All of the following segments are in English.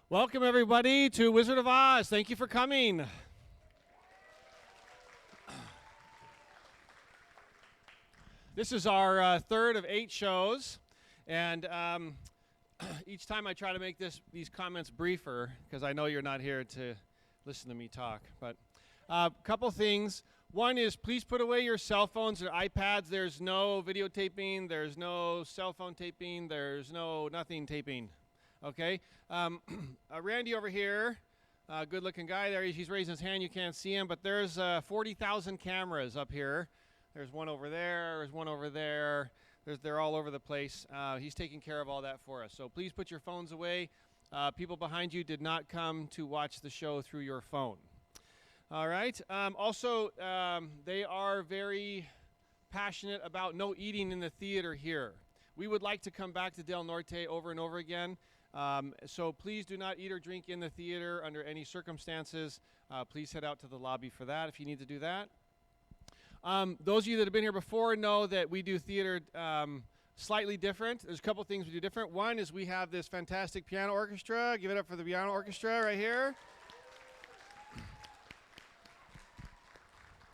Welcome, everybody, to Wizard of Oz. Thank you for coming. This is our third of 8 shows, and each time I try to make these comments briefer, because I know you're not here to listen to me talk. But a couple things. One is, please put away your cell phones or iPads. There's no videotaping. There's no cell phone taping. There's no nothing taping. Okay, Randy over here, good-looking guy there. He's raising his hand. You can't see him, but there's 40,000 cameras up here. There's one over there. There's one over there. They're all over the place. He's taking care of all that for us. So please put your phones away. People behind you did not come to watch the show through your phone. All right. Also, they are very passionate about no eating in the theater here. We would like to come back to Del Norte over and over again. So please do not eat or drink in the theater under any circumstances. Please head out to the lobby for that if you need to do that. Those of you that have been here before know that we do theater slightly different. There's a couple things we do different. One is we have this fantastic piano orchestra. Give it up for the piano orchestra right here.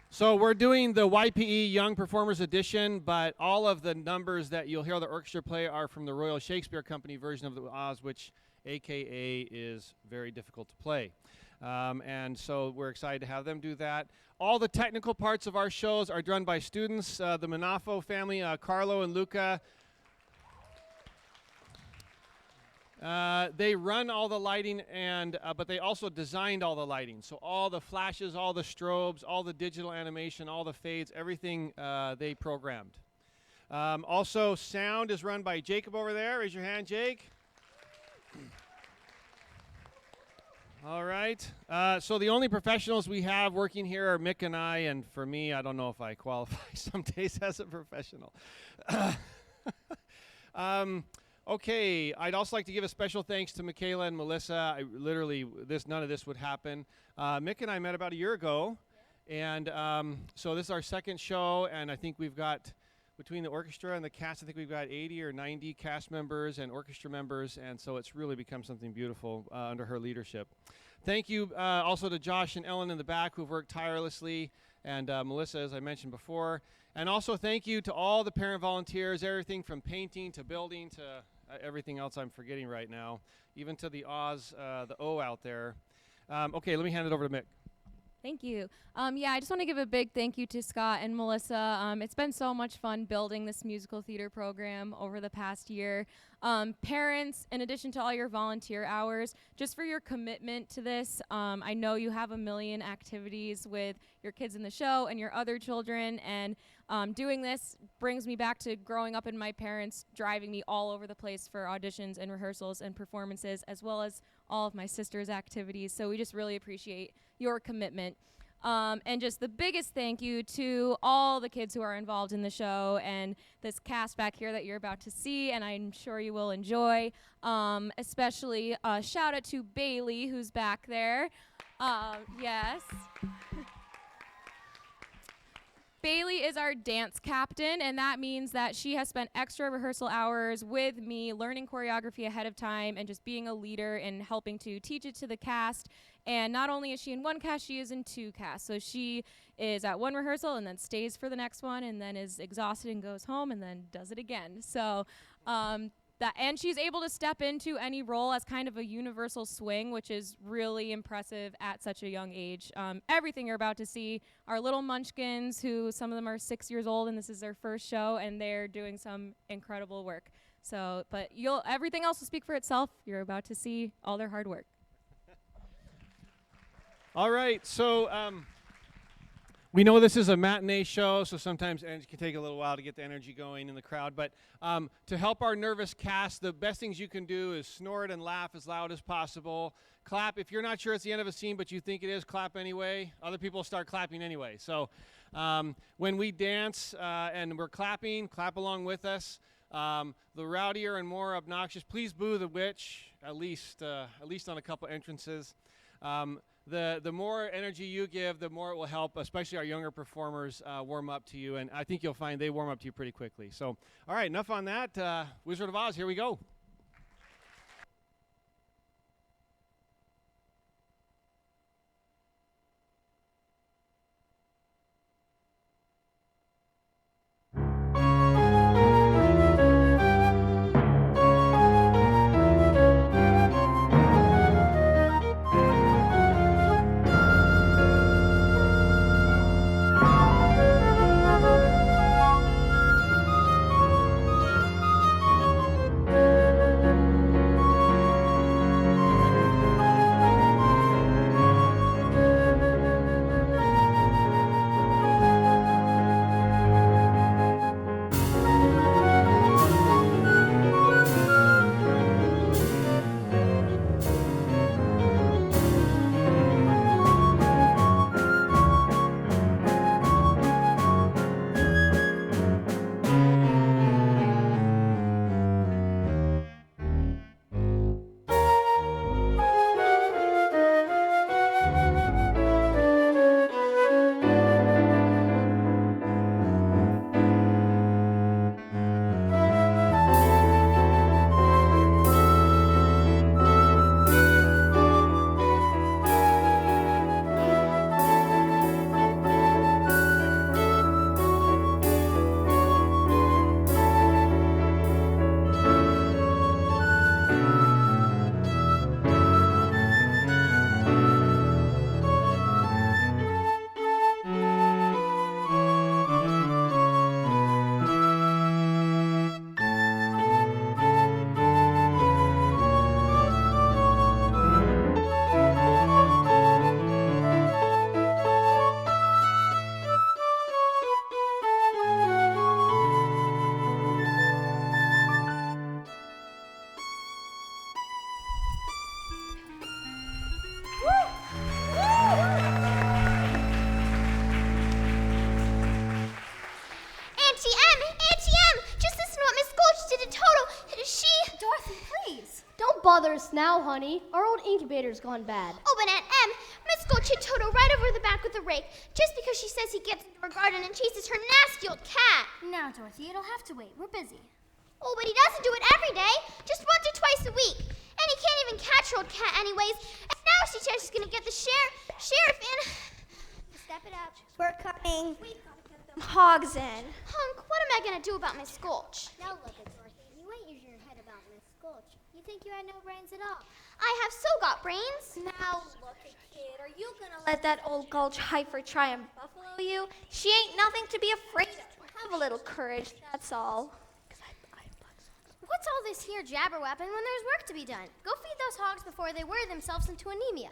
So we're doing the YPE Young Performers Edition, but all of the numbers that you'll hear the orchestra play are from the Royal Shakespeare Company version of the Oz, which AKA is very difficult to play. And so we're excited to have them do that. All the technical parts of our shows are done by students, the Manafo family, Carlo and Luca. They run all the lighting, but they also designed all the lighting. So all the flashes, all the strobes, all the digital animation, all the fades, everything they programmed. Also, sound is run by Jacob over there. Raise your hand, Jake. All right. So the only professionals we have working here are Mick and I, and for me, I don't know if I qualify some days as a professional. Okay, I'd also like to give a special thanks to Michaela and Melissa. None of this would happen. Mick and I met about a year ago, and so this is our second show, and I think we've got, between the orchestra and the cast, I think we've got 80 or 90 cast members and orchestra members, and so it's really become something beautiful under her leadership. Thank you also to Josh and Ellen in the back who've worked tirelessly, and Melissa, as I mentioned before. And also thank you to all the parent volunteers, everything from painting to building to everything else I'm forgetting right now, even to the Oz, the O out there. Okay, let me hand it over to Mick. Thank you. Yeah, I just want to give a big thank you to Scott and Melissa. It's been so much fun building this musical theater program over the past year. Parents, in addition to all your volunteer hours, just for your commitment to this. I know you have a million activities with your kids in the show and your other children, and doing this brings me back to growing up and my parents driving me all over the place for auditions and rehearsals and performances, as well as all of my sister's activities. So we just really appreciate your commitment. And just the biggest thank you to all the kids who are involved in the show and this cast back here that you're about to see, and I'm sure you will enjoy. Especially a shout out to Bailey, who's back there. Yes. Bailey is our dance captain, and that means that she has spent extra rehearsal hours with me learning choreography ahead of time and just being a leader and helping to teach it to the cast. And not only is she in one cast, she is in 2 casts. So she is at one rehearsal and then stays for the next one and then is exhausted and goes home and then does it again. So and she's able to step into any role as kind of a universal swing, which is really impressive at such a young age. Everything you're about to see are little munchkins who, some of them are 6 years old, and this is their first show, and they're doing some incredible work. So, but everything else will speak for itself. You're about to see all their hard work. All right, so we know this is a matinee show, so sometimes it can take a little while to get the energy going in the crowd. But to help our nervous cast, the best things you can do is snort and laugh as loud as possible. Clap. If you're not sure it's the end of a scene, but you think it is, clap anyway. Other people start clapping anyway. So when we dance and we're clapping, clap along with us. The rowdier and more obnoxious, please boo the witch, at least on a couple entrances. The more energy you give, the more it will help, especially our younger performers, warm up to you. And I think you'll find they warm up to you pretty quickly. So, all right, enough on that. Wizard of Oz, here we go. bother us now, honey. Our old incubator's gone bad. Oh, but Aunt Em, Miss Gold hit Toto right over the back with a rake just because she says he gets into her garden and chases her nasty old cat. Now, Dorothy, it'll have to wait. We're busy. Oh, but he doesn't do it every day, just once or twice a week. And he can't even catch her old cat anyways. And now she says she's gonna get the sheriff in. Step it up. We're coming. We've got to get them hogs in. Hunk, what am I gonna do about Miss Gulch? Now look at Dorothy. You ain't using your head about Miss Gulch. You think you had no brains at all. I have so got brains. Now look at kid. Are you gonna let that old Gulch heifer try and buffalo you? She ain't nothing to be afraid of. Have a little courage, that's all. What's all this here jabber-weapon when there's work to be done? Go feed those hogs before they worry themselves into anemia.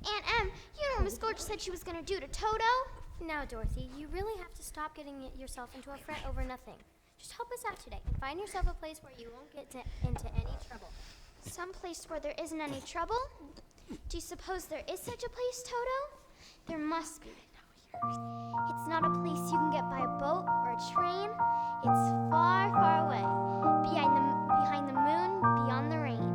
Aunt Em, you know what Miss Gulch said she was gonna do to Toto? Now, Dorothy, you really have to stop getting yourself into a fret over nothing. Just help us out today and find yourself a place where you won't get into any trouble. Some place where there isn't any trouble? Do you suppose there is such a place, Toto? There must be. It's not a place you can get by a boat or a train. It's far, far away, behind the moon, beyond the rain.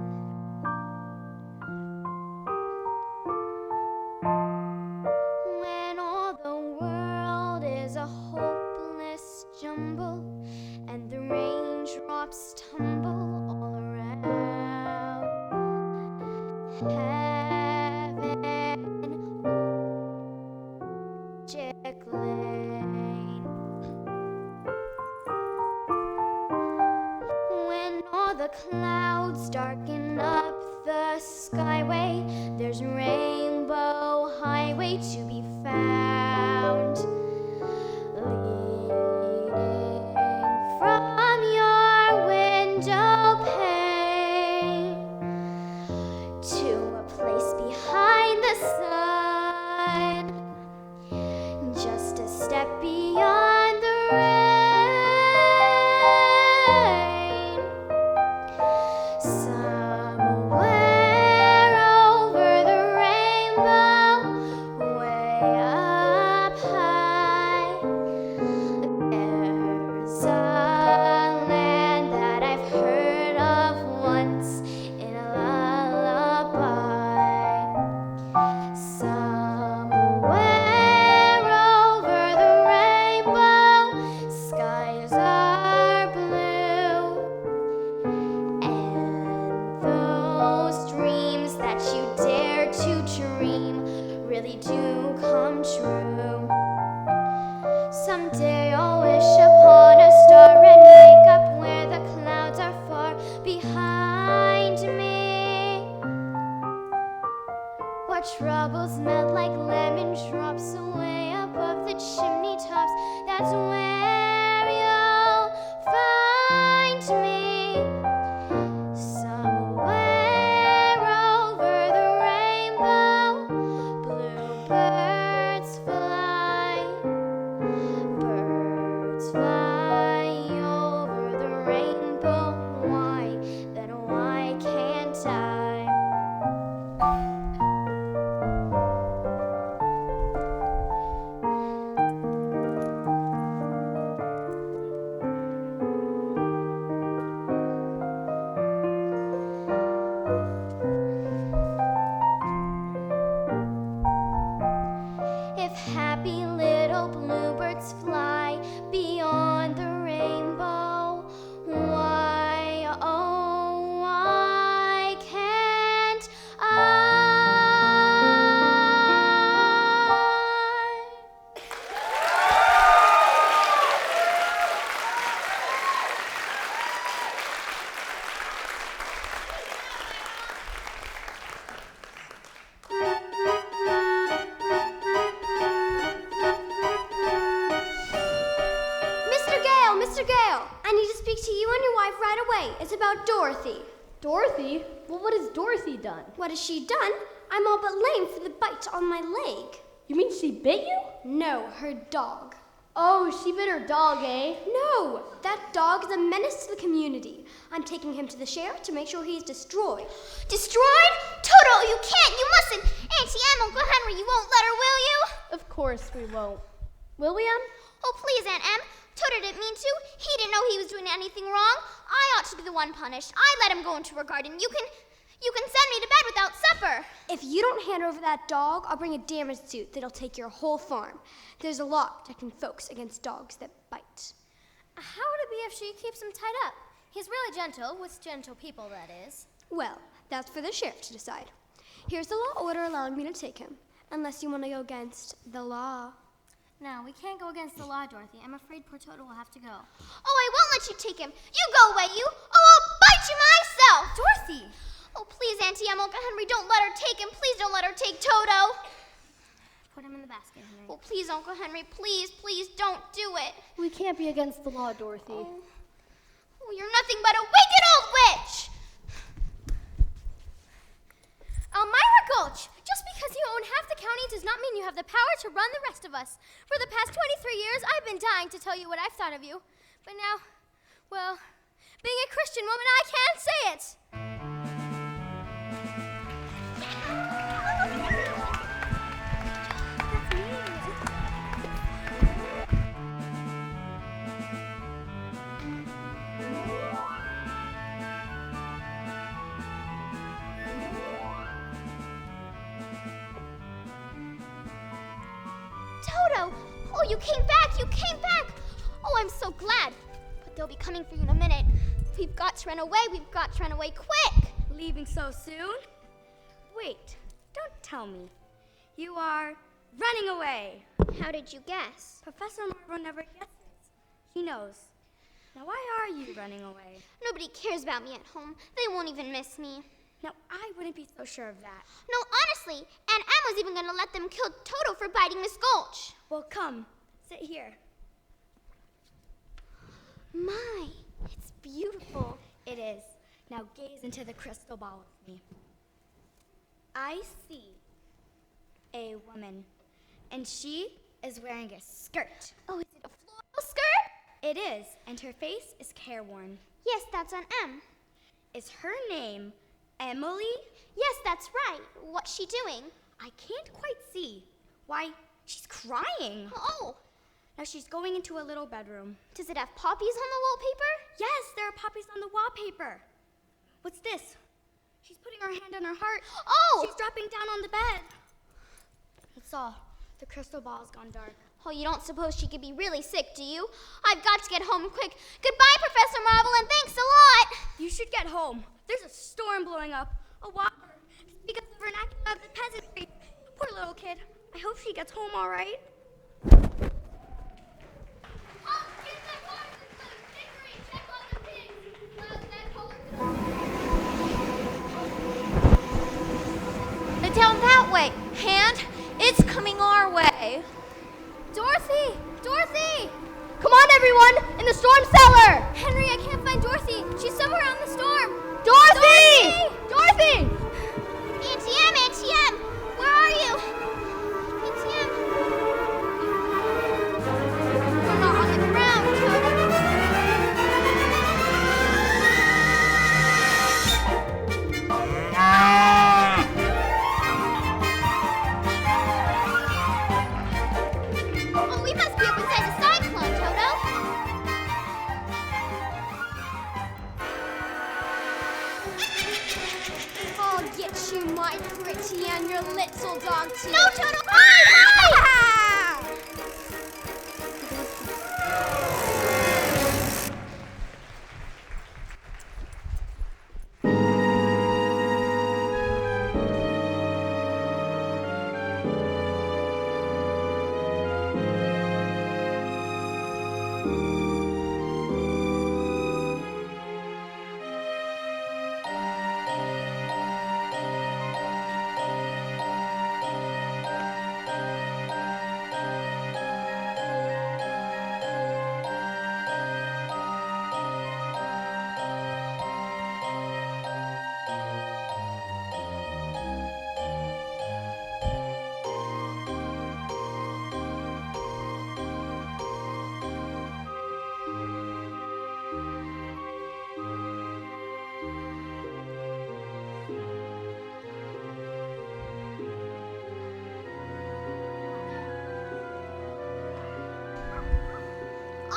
When all the world is a hopeless jumble and the raindrops tumble all around, heaven, Jack Lane. When all the clouds darken up the skyway, there's Rainbow Highway to be found, leading from your window pane to a place behind the sun, just a step beyond the rain. Somewhere over the rainbow, way up our troubles melt like lemon drops away above the chimney tops. That's where you'll find me, somewhere over the rainbow. Bluebirds fly, birds fly over the rainbow. Why, then why can't I? If happy little bluebirds fly beyond the rainbow, why, oh, why can't I? Mr. Gale, I need to speak to you and your wife right away. It's about Dorothy. Dorothy? Well, what has Dorothy done? What has she done? I'm all but lame for the bite on my leg. You mean she bit you? No, her dog. Oh, she bit her dog, eh? No, that dog is a menace to the community. I'm taking him to the sheriff to make sure he's destroyed. Destroyed? Toto, you can't, you mustn't. Auntie Em, Uncle Henry, you won't let her, will you? Of course we won't. Will we, Em? Oh, please, Aunt Em. Toto didn't mean to. He didn't know he was doing anything wrong. I ought to be the one punished. I let him go into her garden. You can send me to bed without supper. If you don't hand over that dog, I'll bring a damage suit that'll take your whole farm. There's a law protecting folks against dogs that bite. How would it be if she keeps him tied up? He's really gentle, with gentle people, that is. Well, that's for the sheriff to decide. Here's the law order allowing me to take him, unless you want to go against the law. No, we can't go against the law, Dorothy. I'm afraid poor Toto will have to go. Oh, I won't let you take him. You go away, you. Oh, I'll bite you myself. Dorothy! Oh, please, Auntie Em, Uncle Henry, don't let her take him. Please don't let her take Toto. Put him in the basket, Henry. Oh, please, Uncle Henry, please, please don't do it. We can't be against the law, Dorothy. Oh, you're nothing but a wicked old witch. Elmira Gulch, just because you own half the county does not mean you have the power to run the rest of us. For the past 23 years, I've been dying to tell you what I've thought of you. But now, well, being a Christian woman, I can't say it. Toto! Oh, you came back! You came back! Oh, I'm so glad. But they'll be coming for you in a minute. We've got to run away. We've got to run away quick! Leaving so soon? Wait, don't tell me. You are running away. How did you guess? Professor Marvel never guesses. He knows. Now, why are you running away? Nobody cares about me at home. They won't even miss me. Now, I wouldn't be so sure of that. No, honestly, Aunt Em was even going to let them kill Toto for biting Miss Gulch. Well, come, sit here. My, it's beautiful. It is. Now gaze into the crystal ball with me. I see a woman, and she is wearing a skirt. Oh, is it a floral skirt? It is, and her face is careworn. Yes, that's Aunt Em. Is her name Emily? Yes, that's right. What's she doing? I can't quite see. Why, she's crying. Oh, Now she's going into a little bedroom. does it have poppies on the wallpaper? Yes, there are poppies on the wallpaper. What's this? She's putting her hand on her heart. Oh! She's dropping down on the bed. That's all. The crystal ball's gone dark. Oh, you don't suppose she could be really sick, do you? I've got to get home quick. Goodbye, Professor Marvel, and thanks a lot. You should get home. There's a storm blowing up. A whopper. Speak of the vernacular of the peasantry. Poor little kid. I hope she gets home all right. The down that way. And it's coming our way. Dorothy! Dorothy! Come on, everyone! In the storm cellar! Henry, I can't find Dorothy. She's somewhere out in the storm. Dorothy! Dorothy! Auntie Em, where are you? Auntie Em. We're not on the ground, Toto. Oh, we must be up inside the cyclone, Toto. I'll get you, my pretty, and your little dog, too. No, Toto, hide!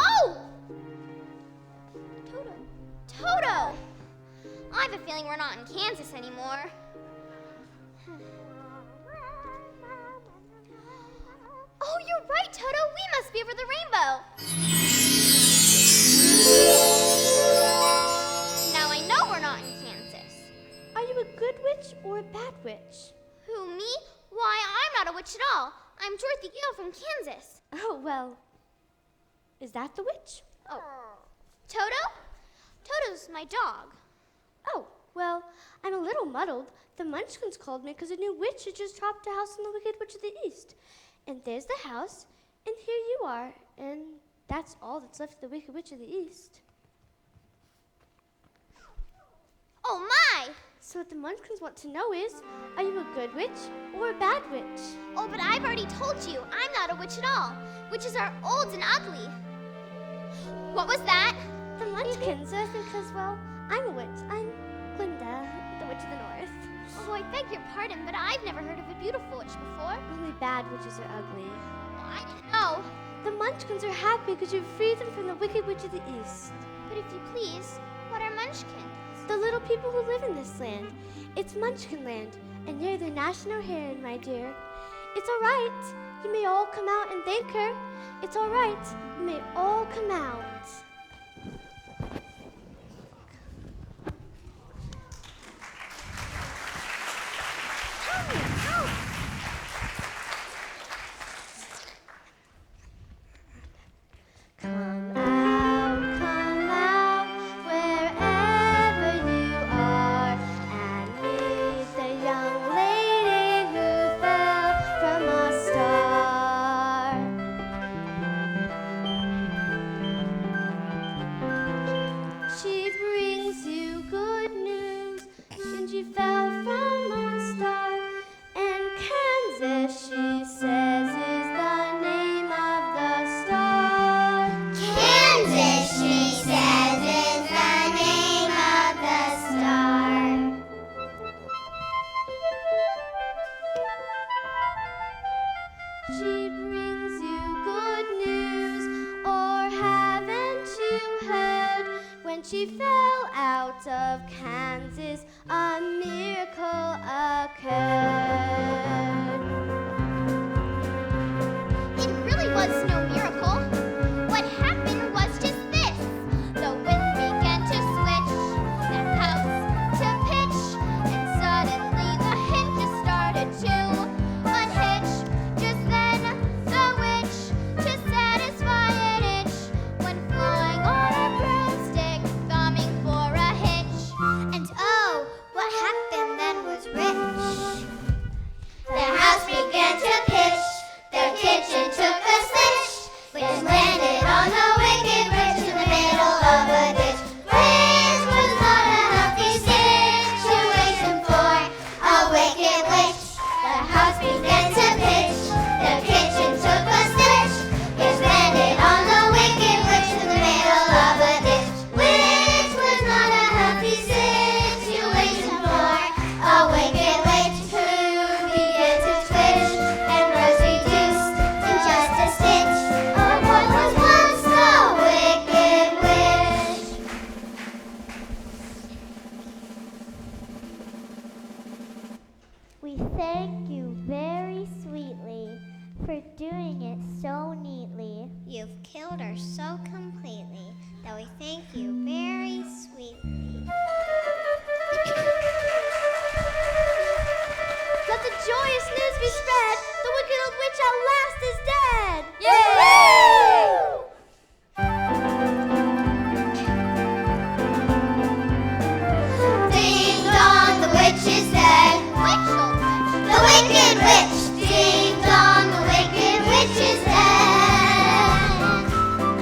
Oh! Toto. Toto! I have a feeling we're not in Kansas anymore. Oh, you're right, Toto. We must be over the rainbow. Now I know we're not in Kansas. Are you a good witch or a bad witch? Who, me? Why, I'm not a witch at all. I'm Dorothy Gale from Kansas. Oh, well. Is that the witch? Oh. Toto? Toto's my dog. Oh, well, I'm a little muddled. The Munchkins called me because a new witch had just dropped a house in the Wicked Witch of the East. And there's the house, and here you are, and that's all that's left of the Wicked Witch of the East. Oh, my! So what the Munchkins want to know is, are you a good witch or a bad witch? Oh, but I've already told you, I'm not a witch at all. Witches are old and ugly. What was that? The Munchkins are because, well, I'm a witch. I'm Glinda, the Witch of the North. Oh, I beg your pardon, but I've never heard of a beautiful witch before. Only bad witches are ugly. Oh, I didn't know. The Munchkins are happy because you've freed them from the Wicked Witch of the East. But if you please, what are munchkins? The little people who live in this land. It's Munchkin land, and you're their national heroine, my dear. It's all right. You may all come out and thank her. It's all right. You may all come out. Come out, wherever you are, and meet the young lady who fell from a star. She brings you good news, and she fell from a star. And Kansas, she says, is the name of the star. Kansas, she says, is the name of the star. She brings you good news, or haven't you heard? When she fell out of Kansas, a miracle occurred. It really was no miracle. What happened was just this. The wind began to switch, the house to pitch, and suddenly the hinges started to unhitch. Just then, the witch, to satisfy an itch, went flying on a broomstick, thumbing for a hitch. And oh, what happened then was rich. thank you very sweetly for doing it so neatly. You've killed her so completely that we thank you very sweetly. Let the joyous news be spread. The wicked old witch at last is dead. Ding dong, the witch is dead. The wicked witch. Ding dong, the wicked witch is dead.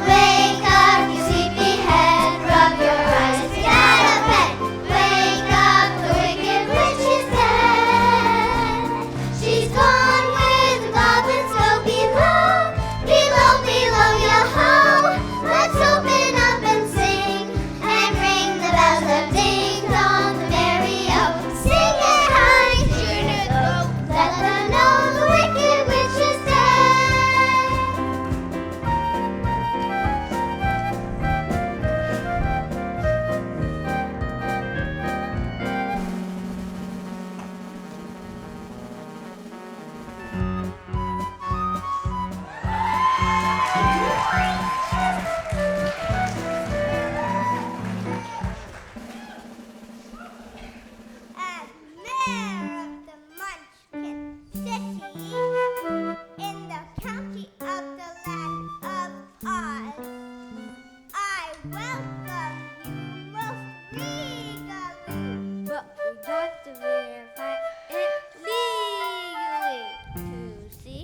Wake up, you sleepy head. Rub your eyes, get out of bed. Wake up, the wicked witch is dead. She's gone where the goblins go below. Below, below, yo-ho. Let's open up and sing and ring the bells of ding dong, the merry-o. Sing it high, tune it low. Let them know the wicked witch is dead. As mayor of the Munchkin City, in the county of the land of Oz, I welcome you most regally. But we got to verify it legally to see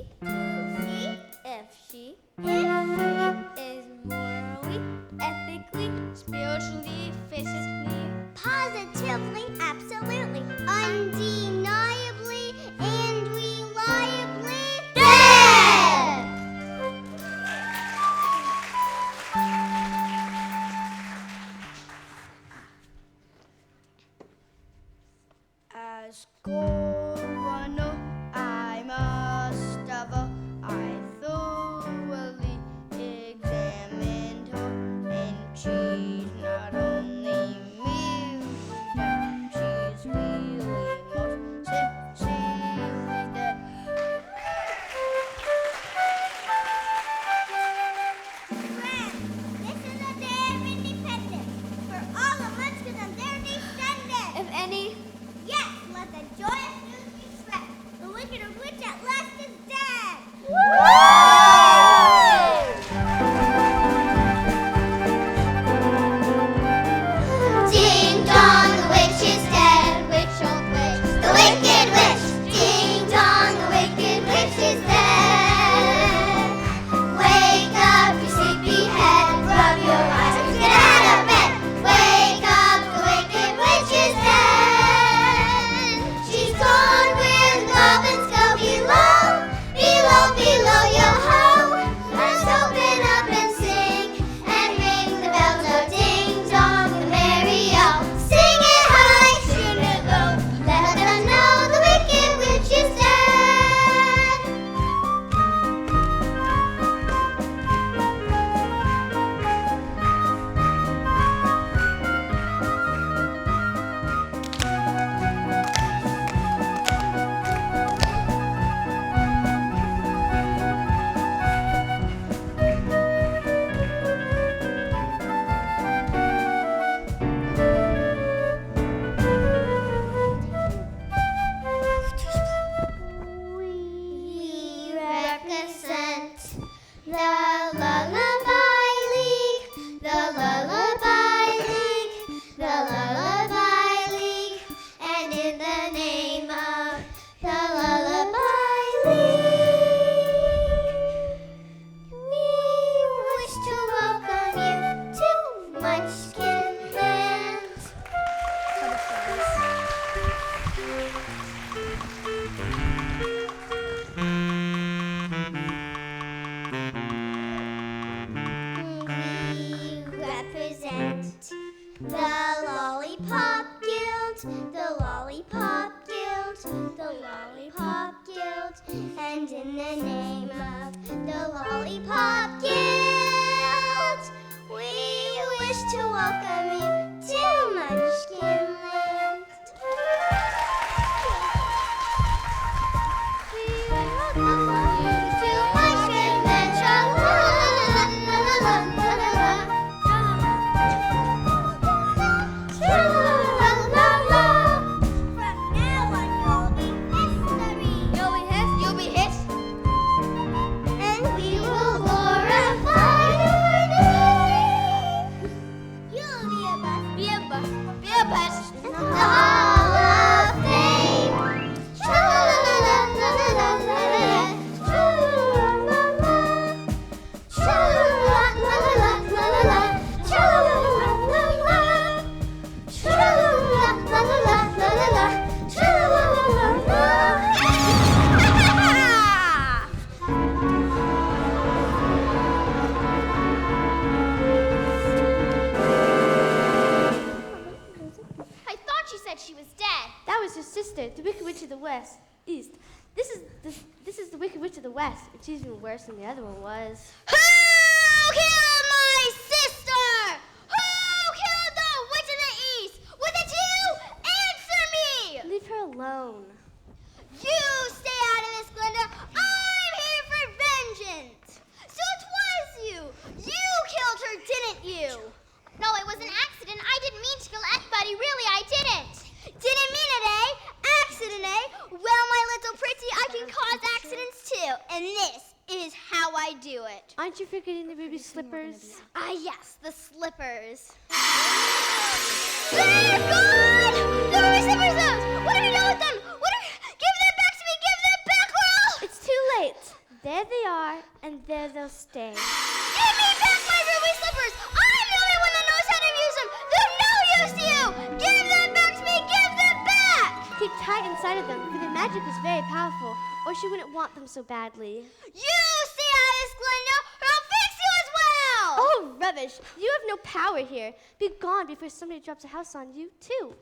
if she is morally, ethically, spiritually, physically, Positively, absolutely, undeniably, and reliably dead! As coroner, I must have I thoroughly examined her, and she's not only merely dead, she's really most sincerely dead. Friends, this is a day of independence for all the Munchkins and their descendants. if any. Yes, let the joyous news be spread. The wicked witch at last is dead. Ding dong, the witch is dead. Witch, old witch. The wicked witch. Ding dong, the wicked witch is dead. Wake up, you sleepy head. Rub your eyes, get out of bed. Wake up, the wicked witch is dead. She's gone where the goblins go below. Below, below, yo-ho. Let's open up and sing and ring the bells of ding dong, the merry-o. Sing it high, tune it low. Let them know the wicked witch is dead. We represent the Lullaby League, the Lullaby League, the Lullaby League, and in the name of the Lullaby League, we wish to welcome you to Munchkin Land. We represent the Lollipop Guild, the Lollipop Guild, the Lollipop Guild, and in the name of the Lollipop Guild, we wish to welcome you to Munchkin Land. This is the Wicked Witch of the West. It's even worse than the other one was. Who killed my sister? Who killed the witch in the east? Was it you? Answer me! Leave her alone. You stay out of this, Glenda. I'm here for vengeance. So it was you. You killed her, didn't you? No, it was an accident. I didn't mean to kill anybody. Really, I didn't. Didn't mean it, eh? Accident, eh? Well, my little pretty, I can cause accidents too. And this is how I do it. Aren't you forgetting the ruby slippers? Ah, yes, the slippers. They're gone! The ruby slippers out! What do we do with them? Give them back to me! Give them back, girl! It's too late. There they are, and there they'll stay. Give me back my ruby slippers! I'm the only one that knows how to use them! They're no use to you! Give them back to me! Give them back! Keep tight inside of them, for the magic is very powerful, or she wouldn't want them so badly. You stay out of this, Glenda, or I'll fix you as well! Oh, rubbish. You have no power here. Be gone before somebody drops a house on you, too.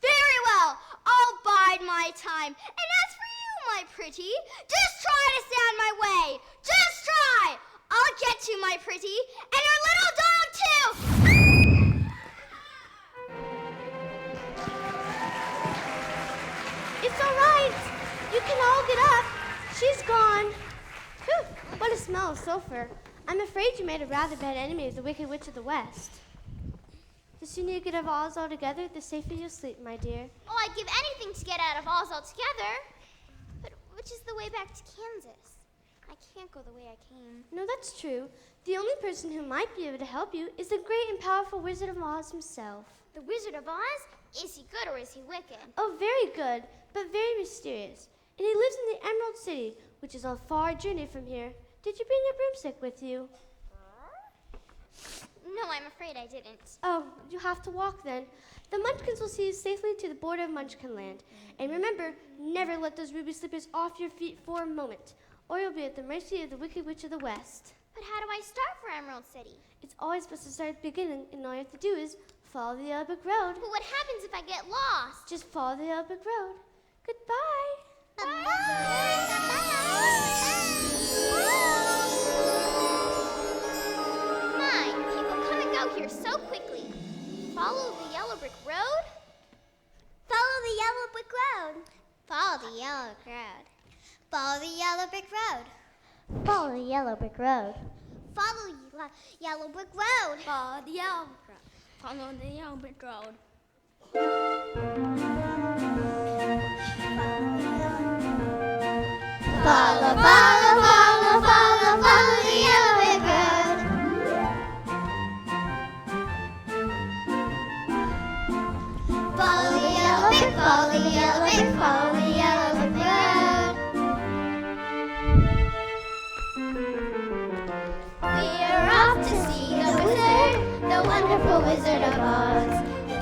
Very well. I'll bide my time. And as for you, my pretty, just try to stay out of my way. Just try. I'll get you, my pretty, and your little dog, too. It's all right. You can all get up. She's gone. Whew, what a smell of sulfur. I'm afraid you made a rather bad enemy of the Wicked Witch of the West. The sooner you get out of Oz altogether, the safer you'll sleep, my dear. Oh, I'd give anything to get out of Oz altogether. But which is the way back to Kansas? I can't go the way I came. No, that's true. The only person who might be able to help you is the great and powerful Wizard of Oz himself. The Wizard of Oz? Is he good or is he wicked? Oh, very good, but very mysterious. And he lives in the Emerald City, which is a far journey from here. Did you bring your broomstick with you? No, I'm afraid I didn't. Oh, you have to walk then. The Munchkins will see you safely to the border of Munchkinland. And remember, never let those ruby slippers off your feet for a moment, or you'll be at the mercy of the Wicked Witch of the West. But how do I start for Emerald City? It's always best to start at the beginning, and all you have to do is follow the Yellow Brick Road. But what happens if I get lost? Just follow the Yellow Brick Road. Goodbye. My, people come and go here so quickly. Follow the yellow brick road? Follow the yellow brick road. Follow the yellow road. Follow the yellow brick road. Follow the Yellow Brick Road. Follow yellow brick road. Follow the yellow brick road. Follow the yellow brick road. Follow, follow, follow, follow, follow the yellow brick road. Follow the yellow brick, follow the yellow brick, follow the yellow brick road. We are off to see the wizard, the wonderful Wizard of Oz.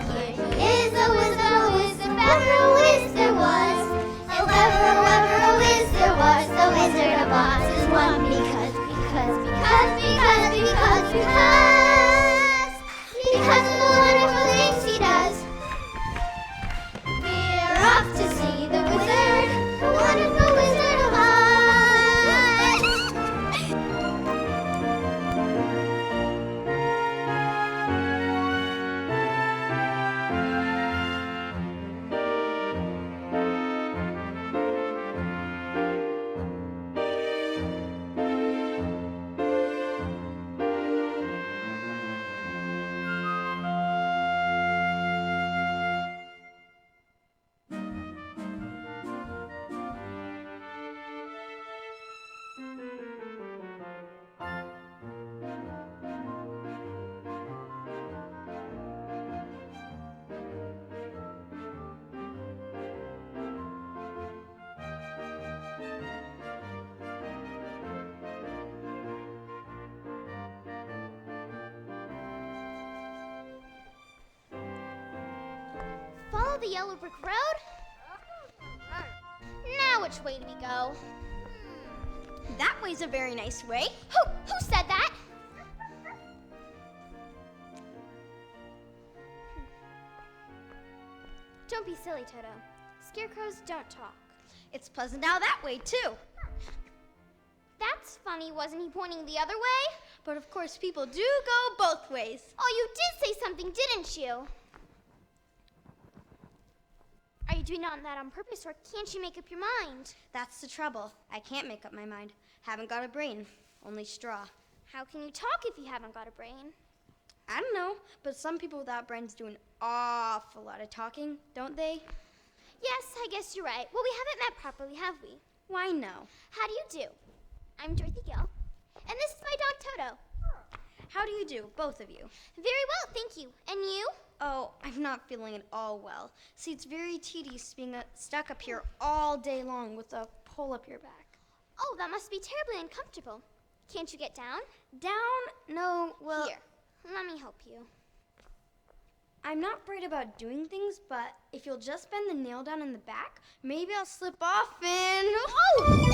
Here he is, the wizard, if ever a whiz there was. If ever a whiz there was, the Wizard of Oz is one because of the wonderful things he does. We're off to see the wizard, the wonderful Wizard of Oz. Follow the yellow brick road? Now which way do we go? That way's a very nice way. Who said that? Don't be silly, Toto. Scarecrows don't talk. It's pleasant out that way, too. was funny. Wasn't he pointing the other way? But of course, people do go both ways. Oh, you did say something, didn't you? Are you doing that on purpose, or can't you make up your mind? That's the trouble. I can't make up my mind. Haven't got a brain, only straw. How can you talk if you haven't got a brain? I don't know, but some people without brains do an awful lot of talking, don't they? Yes, I guess you're right. Well, we haven't met properly, have we? Why no? How do you do? I'm Dorothy Gill, and this is my dog Toto. How do you do, both of you? Very well, thank you. And you? Oh, I'm not feeling at all well. See, it's very tedious being stuck up here all day long with a pole up your back. Oh, that must be terribly uncomfortable. Can't you get down? Down? No, well... Here, let me help you. I'm not great about doing things, but if you'll just bend the nail down in the back, maybe I'll slip off and... Oh!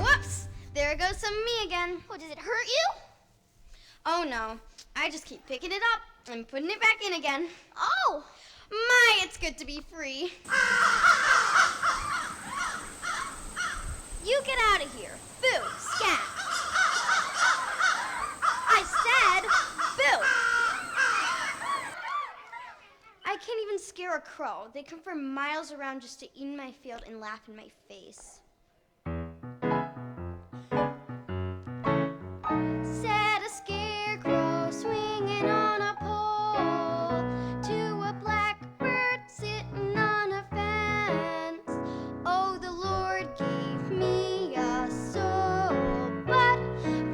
Whoops! There goes some me again. Oh, does it hurt you? Oh, no. I just keep picking it up and putting it back in again. Oh! My, it's good to be free. You get out of here. Boo! Scat! I said boo! I can't even scare a crow. They come from miles around just to eat in my field and laugh in my face. Said a scarecrow swinging on a pole to a blackbird sitting on a fence. Oh, the Lord gave me a soul, but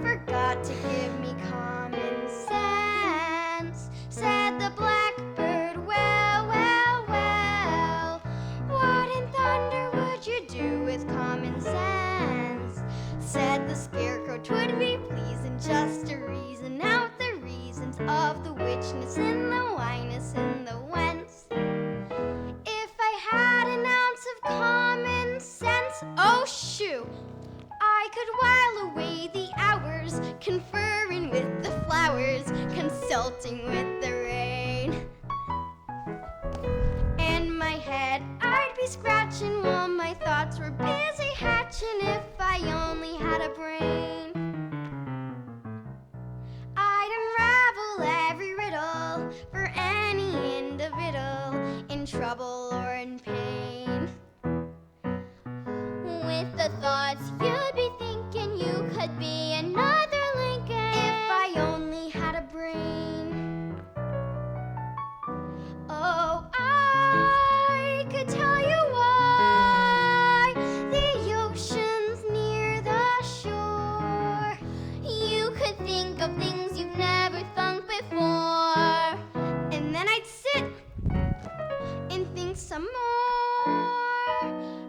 forgot to give me common sense. Said the blackbird, well, well, well, what in thunder would you do with common sense? Said the scarecrow, 'twould be pleasing just to reason out the reasons of the witchness and the whiness and the whence. If I had an ounce of common sense, oh shoo, I could while away the hours, conferring with the flowers, consulting with the rain. And my head I'd be scratching while my thoughts were busy hatching if I only had a brain. I'd unravel every riddle for any individual in trouble or in pain. With the thoughts you'd be thinking you could be another Lincoln. If I only had a brain. Oh, I could tell you why the ocean's near the shore. You could think of things you've never thunk before. And then I'd sit and think some more.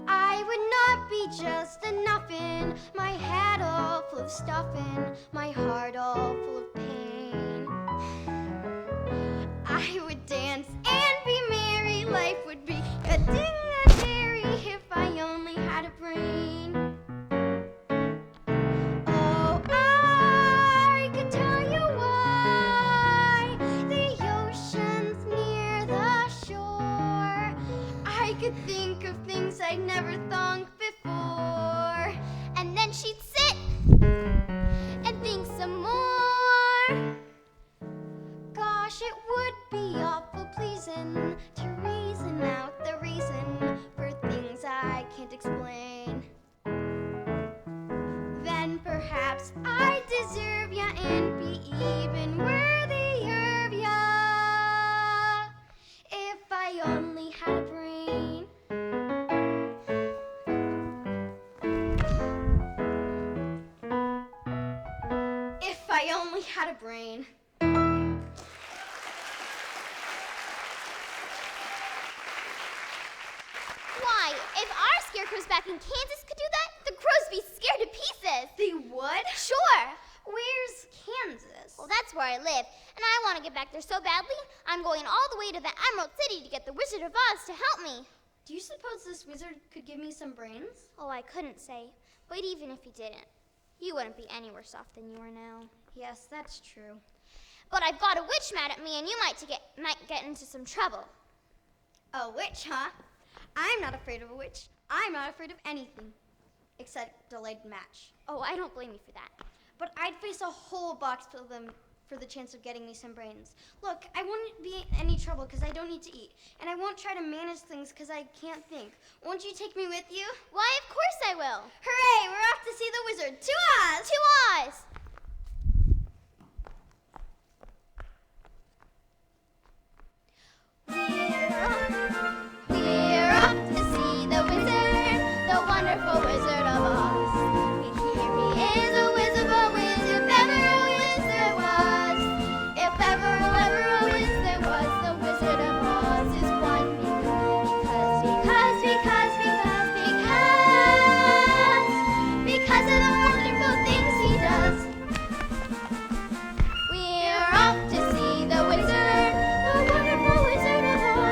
I would not be just a nuffin, my head all full of stuffin', my heart all full of pain. I would dance and be merry, life would be a ding-a-dairy if I only had a brain. Oh, I could tell you why the ocean's near the shore. I could think of things I'd never thunk before. And then she'd sit and think some more. Gosh, it would be awful pleasing to reason out the reason for things I can't explain. Then perhaps I'd deserve ya and be even worthier of ya if I only had a brain. If I only had a brain. Why, if our scarecrows back in Kansas could do that, the crows be scared to pieces. They would? Sure. Where's Kansas? Well, that's where I live, and I want to get back there so badly, I'm going all the way to the Emerald City to get the Wizard of Oz to help me. Do you suppose this wizard could give me some brains? Oh, I couldn't say, but even if he didn't, you wouldn't be any worse off than you are now. Yes, that's true. But I've got a witch mad at me, and you might get into some trouble. A witch, huh? I'm not afraid of a witch. I'm not afraid of anything. except delayed match. Oh, I don't blame you for that. But I'd face a whole box full of them for the chance of getting me some brains. Look, I won't be in any trouble because I don't need to eat. And I won't try to manage things because I can't think. Won't you take me with you? Why, of course I will. Hooray, we're off to see the wizard. To Oz! To Oz! We're off to see the wizard, the wonderful Wizard of Oz. Here he is, a wizard, if ever a wizard was. If ever a wizard was, the Wizard of Oz is one. Because of the wonderful things he does. We're off to see the wizard, the wonderful Wizard of Oz.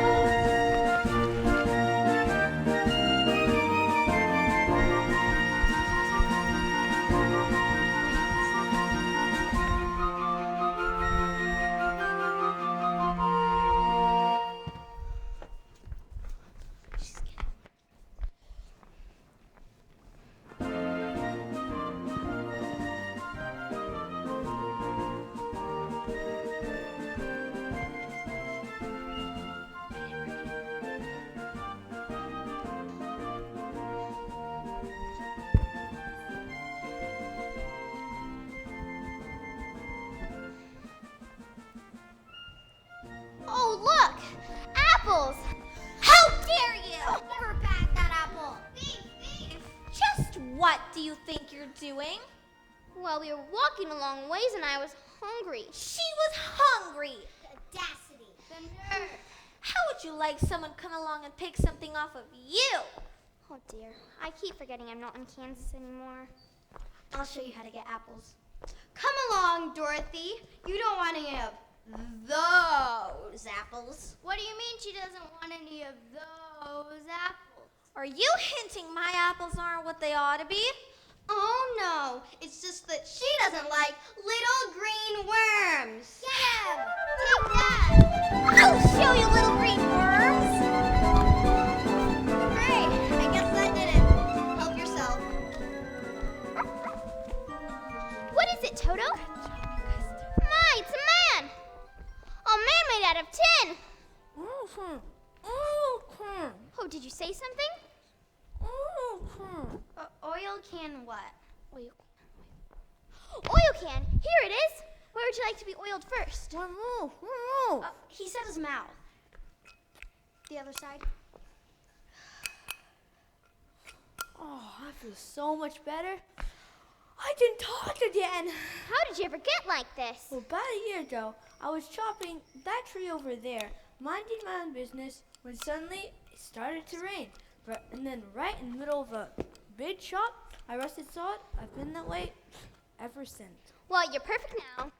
Oh, look! Apples! How dare you! Give her back that apple. Thief! Just what do you think you're doing? Well, we were walking a long ways and I was hungry. She was hungry. Audacity! The nerve! How would you like someone come along and pick something off of you? Oh dear, I keep forgetting I'm not in Kansas anymore. I'll show you how to get apples. Come along, Dorothy. You don't want any of those apples. What do you mean she doesn't want any of those apples? Are you hinting my apples aren't what they ought to be? Oh no, it's just that she doesn't like little green worms. Yeah! Take that! I'll show you, little green worms. Great, I guess that did it. Help yourself. What is it, Toto? My, it's a man! A man made out of tin! Oh, did you say something? Oil can what? Oil can. Oil can! Here it is! Where would you like to be oiled first? He said his mouth. The other side. Oh, I feel so much better. I can talk again. How did you ever get like this? Well, about a year ago, I was chopping that tree over there, minding my own business, when suddenly it started to rain. And then right in the middle of a big chop, I rusted saw it. I've been that way ever since. Well, you're perfect now.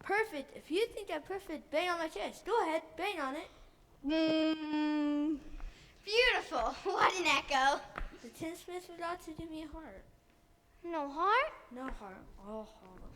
Perfect. If you think I'm perfect, bang on my chest. Go ahead, bang on it. Beautiful. What an echo. The tinsmith forgot to give me a heart. No heart? No heart, all hollow.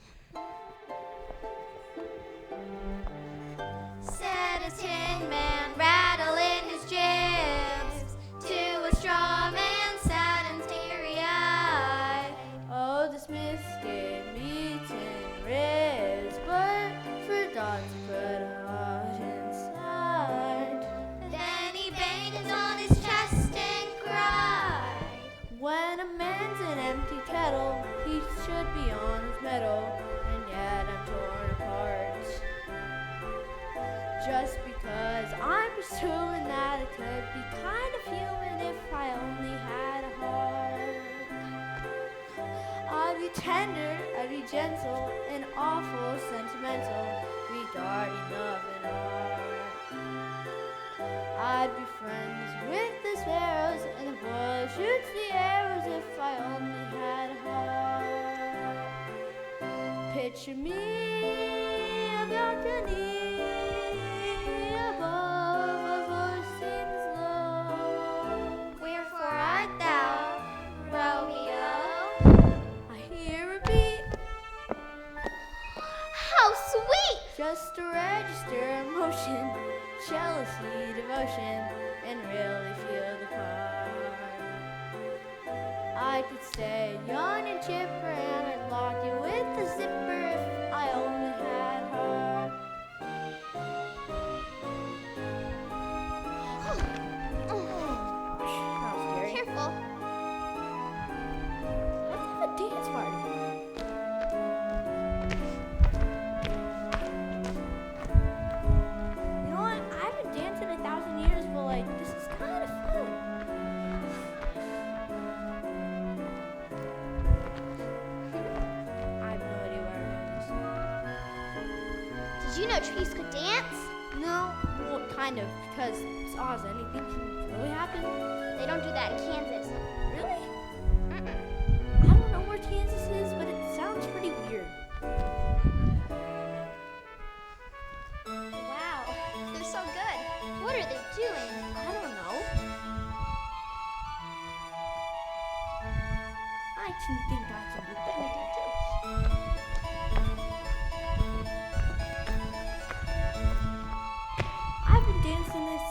Said a tin man rattling his jibs to a straw man sad and teary-eyed. Oh, the smith gave me 10 ribs, but forgot to put a heart inside. Then he banged on his chest and cried. When a man's an empty kettle, he should be on his mettle, and yet I'm torn apart. Just because I'm pursuing that I could be kind of human if I only had a heart. I'd be tender, I'd be gentle, and awful sentimental regarding love and art. I'd be friends with the sparrows, and the boy shoots the arrows if I only had a heart. Picture me a balcony above, a voice sings low. Wherefore art thou, Romeo? I hear a beat, How sweet! just to register emotion, jealousy, devotion, and really feel the part. I could stay young and chipper, and I'd lock you with the zipper if I only had her. That was scary. Careful. Let's have a dance party. You know what? I haven't danced in 1,000 years, but like, this is kind of fun. I have no idea where it is. Did you know trees could dance? No, well, kind of, because it's Oz. Anything can really happen. They don't do that in Kansas. Really? Mm-mm. I don't know where Kansas is, but it sounds pretty weird. Wow, they're so good. What are they doing? I don't know. I can think I can do better too. I've been dancing this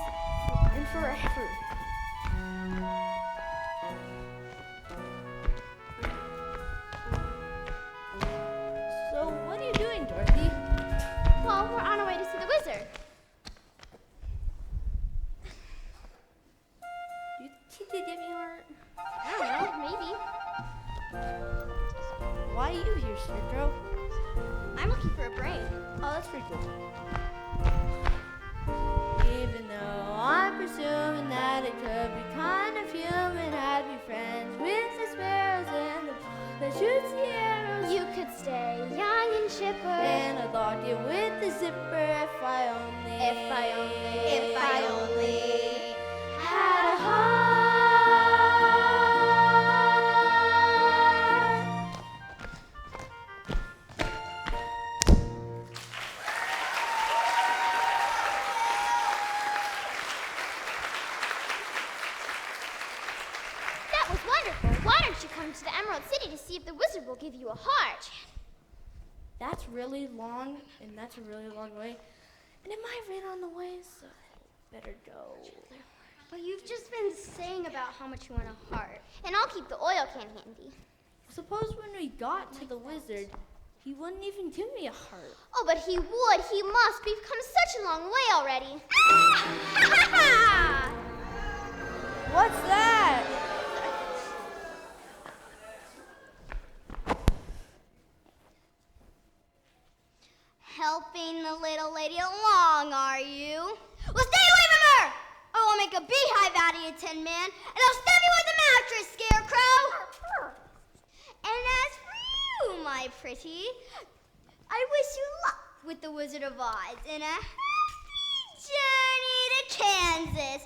in forever. So, what are you doing, Dorothy? Well, we're on our way to see the wizard. Do you think they give me a heart? I don't know, maybe. Why are you here, Scarecrow? I'm looking for a brain. Oh, that's pretty cool. Even though I'm presuming that it could be kind of human, I'd be friends with the sparrows and the shoots the arrows. You could stay young and chipper. And I'd lock it with the zipper if I only had a heart. That was wonderful. Why don't you come to the Emerald City to see if the wizard will give you a heart? That's really long, and that's a really long way. And it might rain on the way, so better go. Well, you've just been saying about how much you want a heart. And I'll keep the oil can handy. Suppose when we got to the wizard, he wouldn't even give me a heart. Oh, but he would. He must. We've come such a long way already. What's that? Helping the little lady along, are you? Well, stay away from her! Or we'll make a beehive out of you, Tin Man, and I'll stab you with a mattress, Scarecrow! And as for you, my pretty, I wish you luck with the Wizard of Oz in a happy journey to Kansas.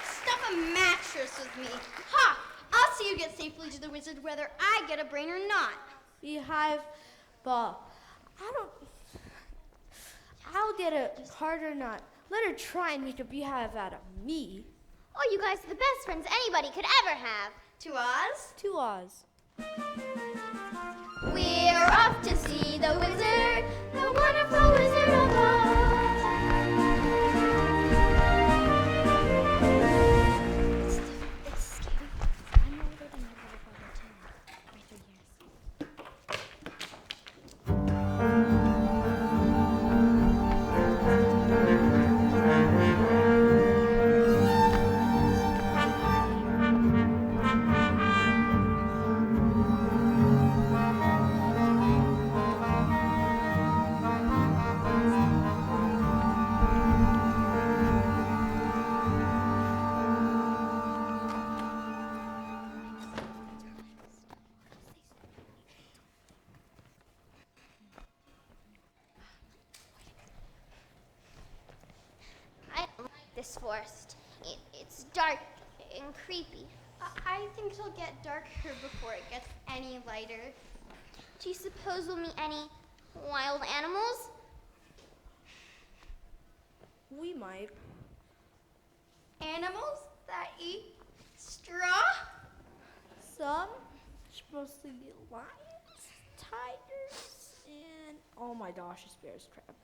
Stuff a mattress with me. Ha! I'll see you get safely to the wizard whether I get a brain or not. Beehive ball. I'll get a heart or not. Let her try and make a beehive out of me. Oh, you guys are the best friends anybody could ever have. To Oz? To Oz. We're off to see the wizard, the wonderful Wizard of Oz. It's scary. I'm older than my little brother, Tim, by 3 years. I don't like this forest. It's dark and creepy. I think it'll get darker before it gets any lighter. Do you suppose we'll meet any wild animals? We might. Animals that eat straw? Some. It's mostly lions, tigers, and oh my gosh, a bear's crab.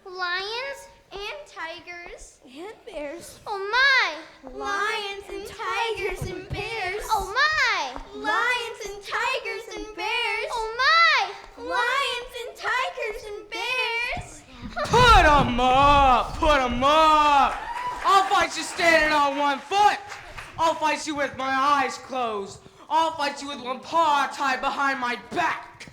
Lions and tigers. And bears. Oh my! Lions and tigers and bears. Oh my! Lions and tigers and bears. Oh my! Lions and tigers and bears. Put 'em up! Put 'em up! I'll fight you standing on one foot. I'll fight you with my eyes closed. I'll fight you with one paw tied behind my back.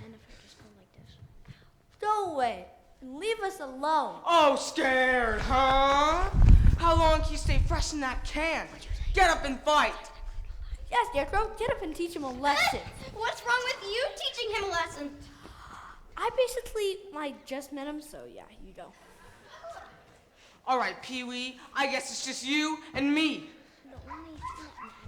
Go away and leave us alone. Oh, scared, huh? How long can you stay fresh in that can? Get up and fight. Yes, Scarecrow, get up and teach him a lesson. What's wrong with you teaching him a lesson? I just met him, so yeah, you go. All right, Pee-wee, I guess it's just you and me. The only thing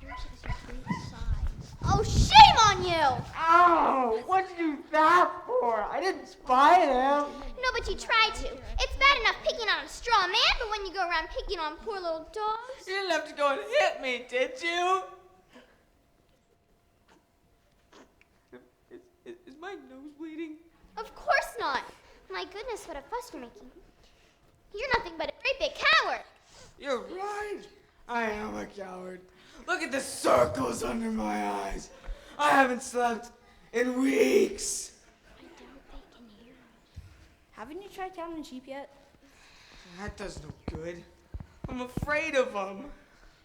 that matters is your great size. Oh, shame on you! Oh, what'd you do that for? I didn't spy them. No, but you tried to. It's bad enough picking on a straw man, but when you go around picking on poor little dogs. You didn't have to go and hit me, did you? Is my nose bleeding? Of course not. My goodness, what a fuss you're making. You're nothing but a great big coward. You're right. I am a coward. Look at the circles under my eyes. I haven't slept in weeks. Haven't you tried counting sheep yet? That does no good. I'm afraid of them.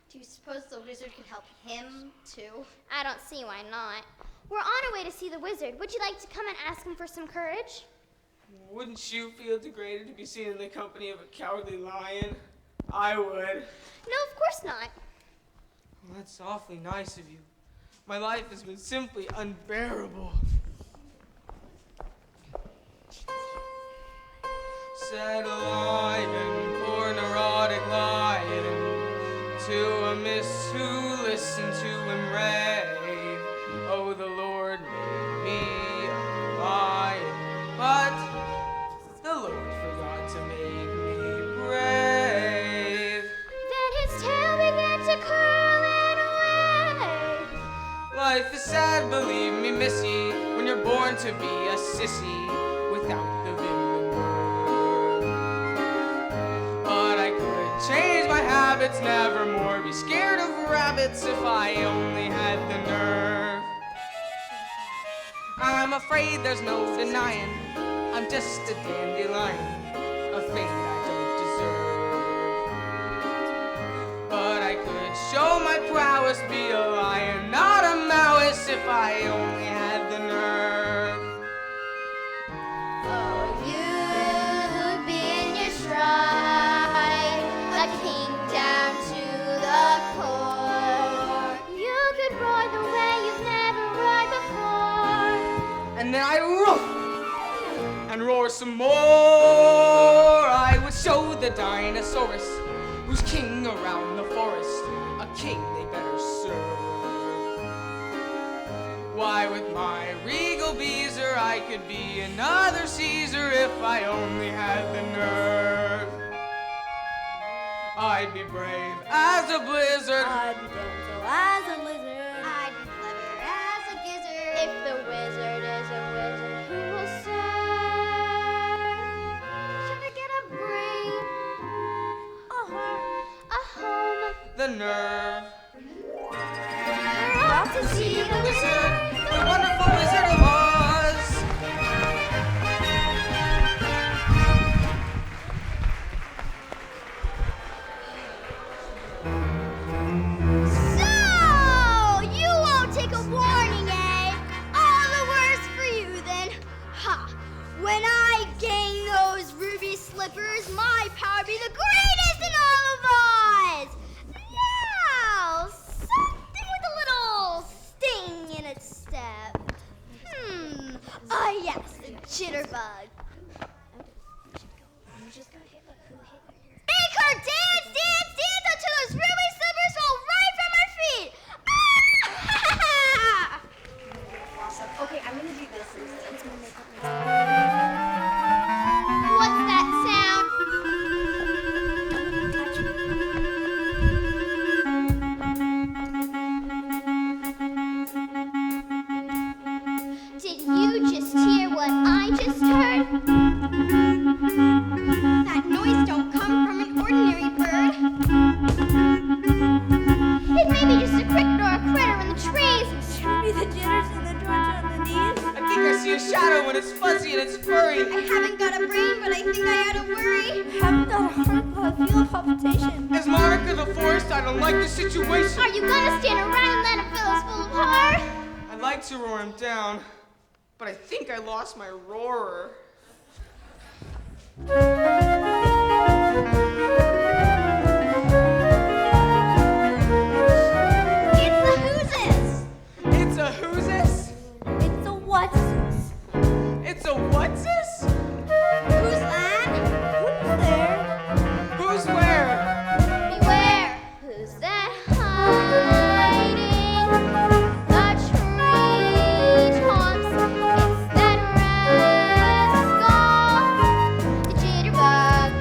Do you suppose the wizard could help him, too? I don't see why not. We're on our way to see the wizard. Would you like to come and ask him for some courage? Wouldn't you feel degraded to be seen in the company of a cowardly lion? I would. No, of course not. Well, that's awfully nice of you. My life has been simply unbearable. Said a lion, poor neurotic lion, to a miss who listened to him rave. Oh, the Lord made me a lion, but the Lord forgot to make me brave. Then his tail began to curl and wave. Life is sad, believe me, missy, when you're born to be a sissy without the vim and verve. But I could change my habits, never more be scared of rabbits if I only had the nerve. I'm afraid there's no denying I'm just a dandelion, a thing I don't deserve. But I could show my prowess, be a lion, not a mouse, if I only had the nerve. Oh, you'd be in your stride, a king down to the core. You could roar the way you've never roared before. And then I roof and roar some more. I would show the dinosaurus who's king around the forest, a king they better serve. Why, with my regal beezer, I could be another Caesar if I only had the nerve. I'd be brave as a blizzard. I'd be gentle as a lizard. I'd be clever as a gizzard. If the wizard is a wizard, who will serve? Should I get a brain, a heart, a home? The nerve. We're off to see the Wizard, wizard. the wonderful Wizard of Oz. So, you won't take a warning, eh? All the worse for you, then. Ha! When I gain those ruby slippers, my power be the greatest in all of Oz! Now, something with a little sting in its confrontation. As monarch of the forest, I don't like the situation. Are you gonna stand around and let him fill us full of heart? I'd like to roar him down, but I think I lost my roarer. It's the Who's-Is. It's a who's this? It's a what's this? It's a what's this? Who's that? Who's there? Who's where? Beware. Who's that hiding? The tree tops. It's that rascal. The jitterbug.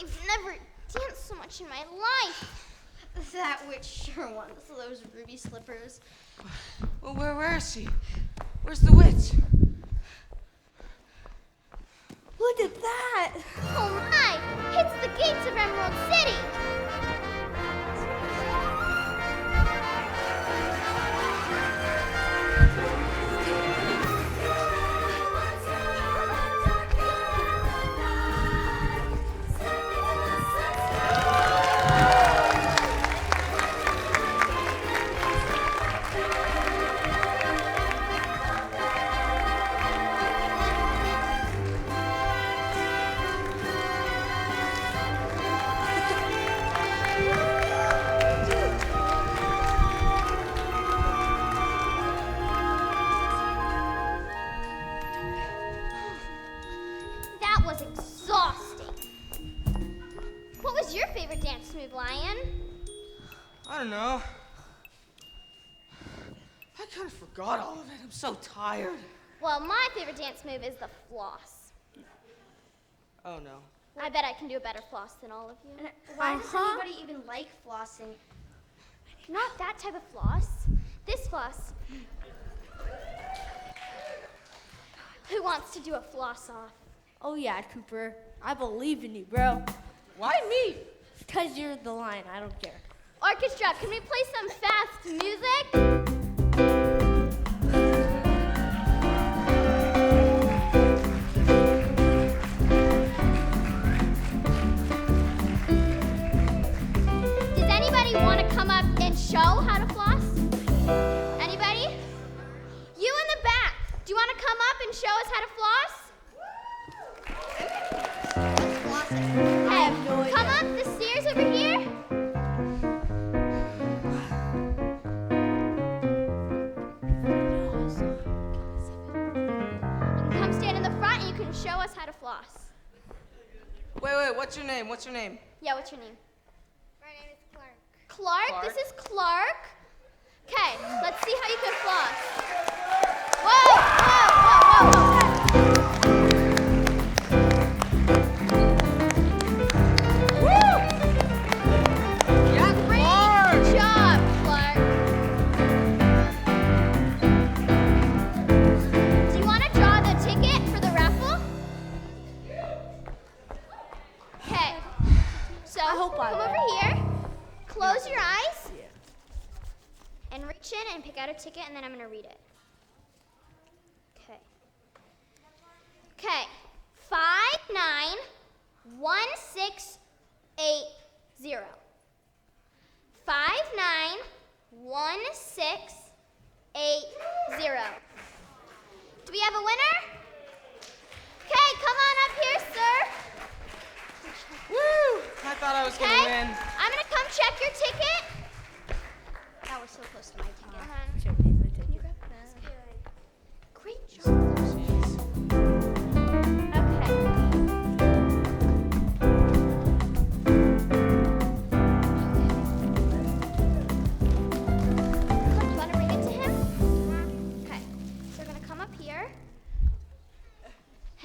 I've never danced so much in my life. That witch sure wants those ruby slippers. Well, where is she? Where's the witch? Look at that! Oh my! It's the gates of Emerald City! That was exhausting. What was your favorite dance move, Lion? I don't know. I kind of forgot all of it. I'm so tired. Well, my favorite dance move is the floss. Oh no. I bet I can do a better floss than all of you. Why does anybody even like flossing? Not that type of floss. This floss. Who wants to do a floss off? Oh yeah, Cooper. I believe in you, bro. Why me? Because you're the lion. I don't care. Orchestra, can we play some fast music? Does anybody want to come up and show how to floss? Anybody? You in the back. Do you want to come up and show us how to floss? Hey, come up the stairs over here. You can come stand in the front and you can show us how to floss. Wait, what's your name? What's your name? Yeah, what's your name? My name is Clark. Clark? This is Clark. Okay, let's see how you can floss. Whoa, whoa, whoa, whoa, whoa. Great job, Clark. Do you want to draw the ticket for the raffle? Okay. So hope I come win. over here. Close your eyes. And reach in and pick out a ticket, and then I'm going to read it. Okay. Okay. 591680. 591680. Do we have a winner? Okay, come on up here, sir. Woo! I thought I was Okay, gonna win. I'm gonna come check your ticket. That was so close to my ticket. Can you grab that? Great job. Okay. Do you want to read it to him? Okay. So we're gonna come up here,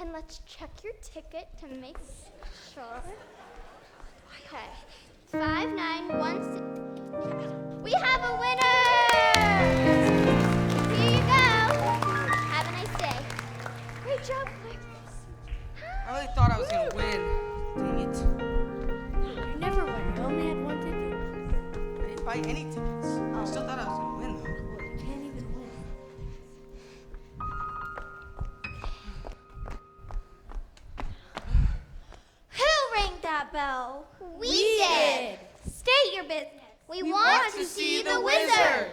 and let's check your ticket to make sure. Okay. 5916. We have a winner! Here you go. Have a nice day. Great job, Clark. I really thought I was gonna win. Dang it. You never win. You only had one ticket. I didn't buy any tickets. I still thought I was gonna win though. Well, you can't even win. Who rang that bell? We did. State your business. We want to see the wizard.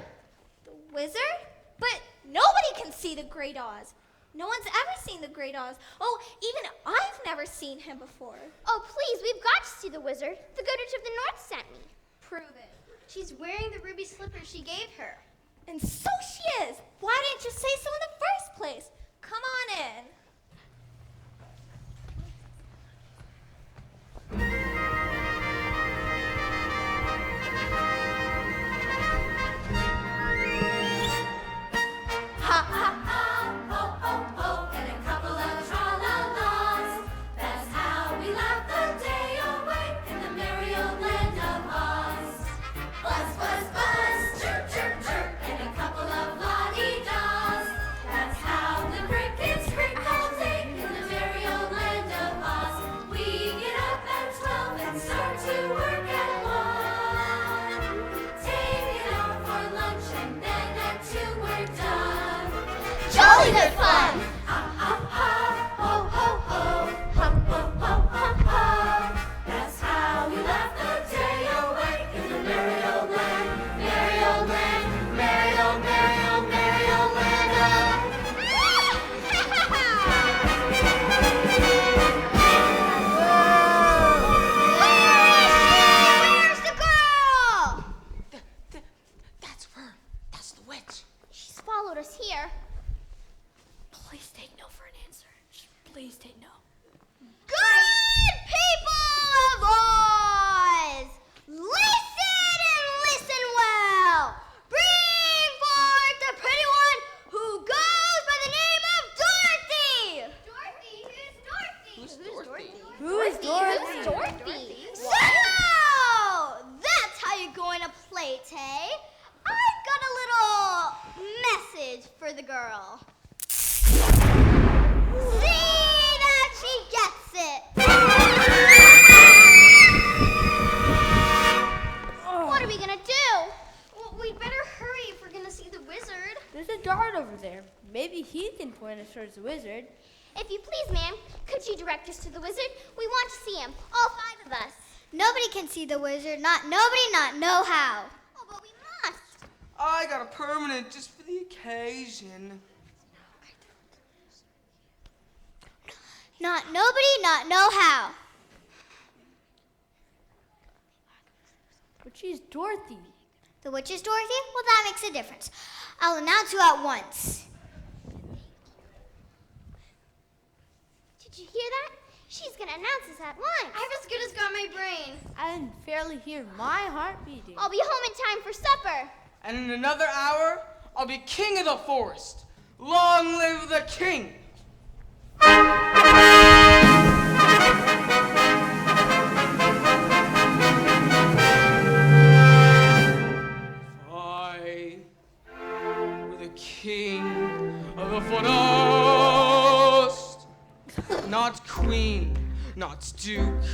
The wizard? But nobody can see the Great Oz. No one's ever seen the Great Oz. Oh, even I've never seen him before. Oh, please, we've got to see the wizard. The Good Witch of the North sent me. Prove it. She's wearing the ruby slippers she gave her. And so she is. Why didn't you say so in the first place? Come on in. Ha ha ha, ho ho ho, and a couple of tra-la-las. That's how we laugh the day away. jolly good fun. That's how we laugh the day away in the merry old land, merry old land, merry old, merry old, merry old land. Where's the girl? That's her. That's the witch. She's followed us here. Please take no for an answer. Please take no. Good people of Oz, listen and listen well. Bring forth the pretty one who goes by the name of Dorothy. Who's Dorothy? Who is Dorothy? Who's Dorothy? So, that's how you're going to play, Tay. I've got a little message for the girl. See that she gets it. What are we gonna do? Well, we'd better hurry if we're gonna see the wizard. There's a guard over there. Maybe he can point us towards the wizard. If you please, ma'am, could you direct us to the wizard? We want to see him, all 5 of us. Nobody can see the wizard. Not nobody, not know how. Oh, but we must. I got a permanent just for the occasion. Not nobody, not know how. But she's Dorothy. The witch is Dorothy? Well, that makes a difference. I'll announce you at once. Did you hear that? She's gonna announce us at once. I've as good as got my brain. I can fairly hear my heart beating. I'll be home in time for supper. And in another hour, I'll be king of the forest. Long live the king! I were the king of the forest. Not queen, not duke,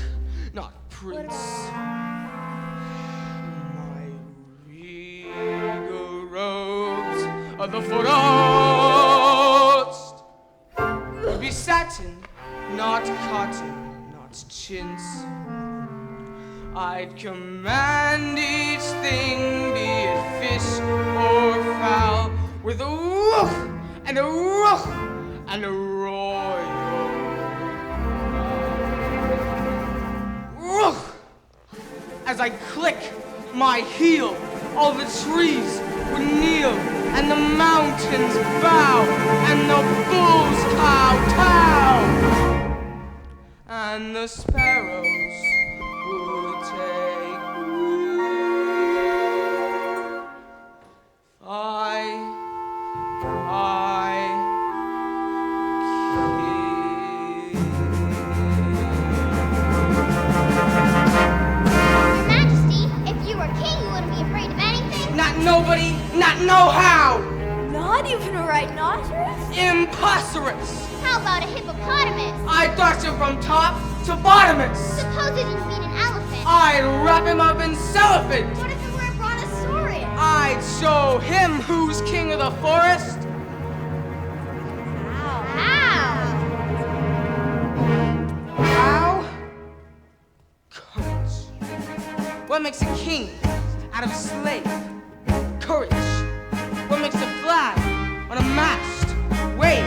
not prince. My regal robes of the forest would be satin, not cotton, not chintz. I'd command each thing, be it fish or fowl, with a woof and a roof and a royal roof. As I click my heel, all the trees would kneel, and the mountains bow, and the bulls kowtow, and the sparrows would take wing. Your Majesty, if you were king, you wouldn't be afraid of anything. Not nobody, not know how. Not even a rhinoceros? Imposterous. How about a hippopotamus? I thought you from top to bottomest. Suppose it didn't mean an elephant. I'd wrap him up in cellophane. What if it were a brontosaurus? I'd show him who's king of the forest. How? How? Courage. What makes a king out of a slave? Courage. What makes a flag on a mast wave?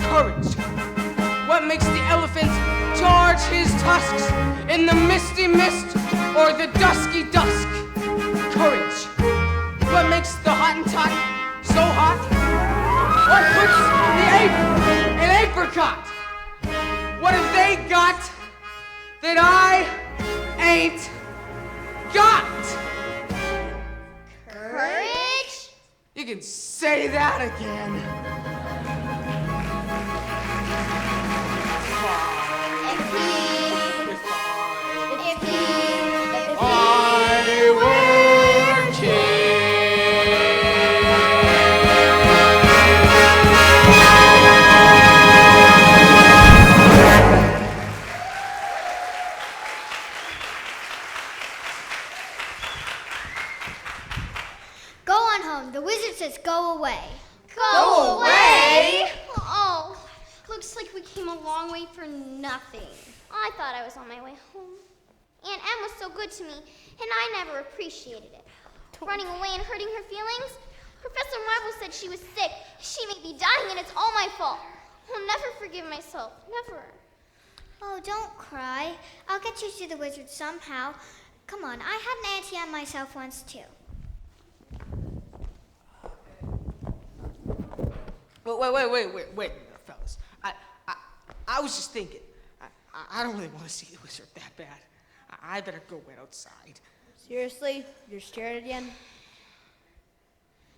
Courage. What makes the elephant charge his tusks in the misty mist or the dusky dusk? Courage. What makes the Hottentot so hot? What puts the ape in apricot? What have they got that I ain't got? Courage? You can say that again. If I were Go on home. The wizard says go away. Go away! Oh, looks like we came a long way for nothing. I thought I was on my way home. Aunt Em was so good to me, and I never appreciated it. Running away and hurting her feelings? Professor Marvel said she was sick. She may be dying, and it's all my fault. I'll never forgive myself. Never. Oh, don't cry. I'll get you to the wizard somehow. Come on, I had an Auntie Em myself once too. Wait, fellas. I was just thinking. I don't really want to see the wizard that bad. I better go wait outside. Seriously? You're scared again?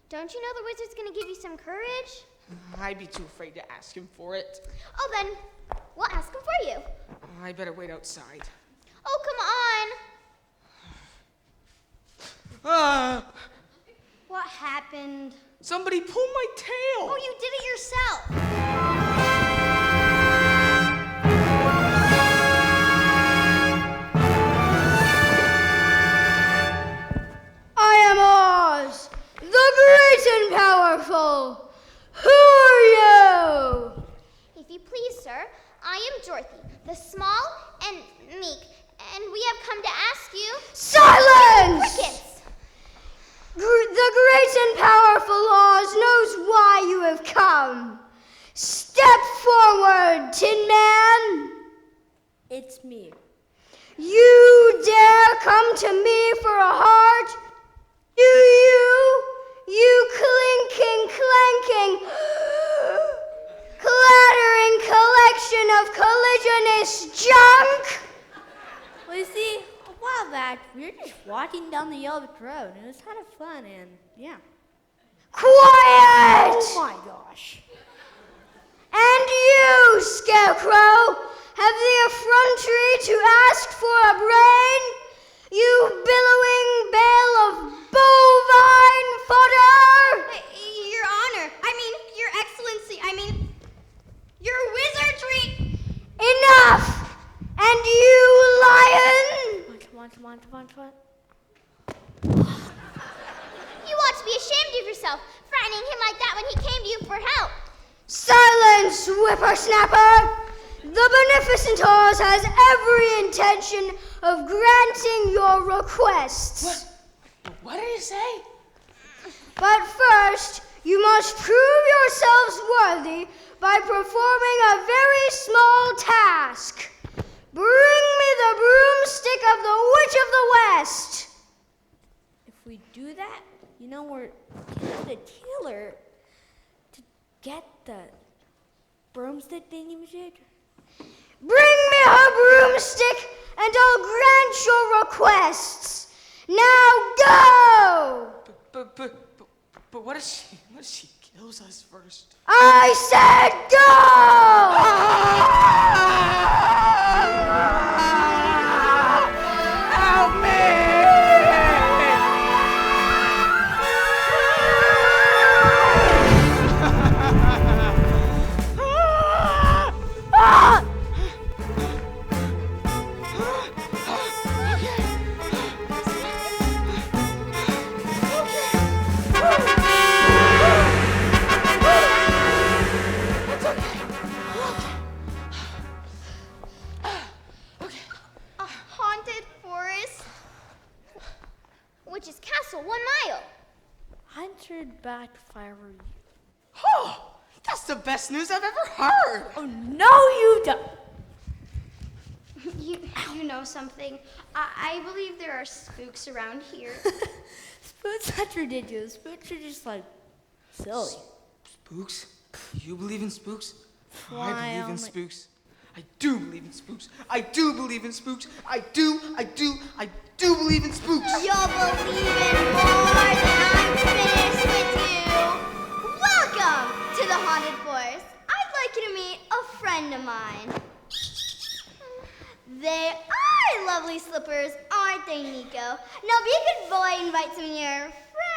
Don't you know the wizard's gonna give you some courage? I'd be too afraid to ask him for it. Oh, then we'll ask him for you. I better wait outside. Oh, come on. What happened? Somebody pull my tail. Oh, you did it yourself. I am Oz, the great and powerful. Who are you? If you please, sir, I am Dorothy, the small and meek, and we have come to ask you... Silence! Crickets! The great and powerful Oz knows why you have come. Step forward, Tin Man. It's me. You dare come to me for a heart? Do you clinking, clanking, clattering collection of collisionist junk? Well, you see, a while back, we were just walking down the Yellow Road, and it was kind of fun, and yeah. Quiet! Oh my gosh. And you, Scarecrow, have the effrontery to ask for a brain? You billowing bale of bovine fodder! Your Honor, Your Excellency, Your Wizardry! Enough! And you, lion! Come on. You ought to be ashamed of yourself, frightening him like that when he came to you for help. Silence, whippersnapper! The beneficent Oz has every intention of granting your requests. What did he say? But first, you must prove yourselves worthy by performing a very small task. Bring me the broomstick of the Witch of the West. If we do that, we're getting the tailor to get the broomstick thingy-majig. Bring me her broomstick, and I'll grant your requests. Now go! But what if she kills us first? I said go! Help me! Witch's Castle, 1 mile. Hunter backfire you. Oh, that's the best news I've ever heard. Oh, no, you don't. You know something? I believe there are spooks around here. Spooks, that's ridiculous. Spooks are just silly. Spooks? You believe in spooks? Why, I believe in spooks. I do believe in spooks. I do believe in spooks. I do believe in spooks. You'll believe in more than I'm finished with you. Welcome to the Haunted Forest. I'd like you to meet a friend of mine. They are lovely slippers, aren't they, Nico? Now be a good boy and invite some of your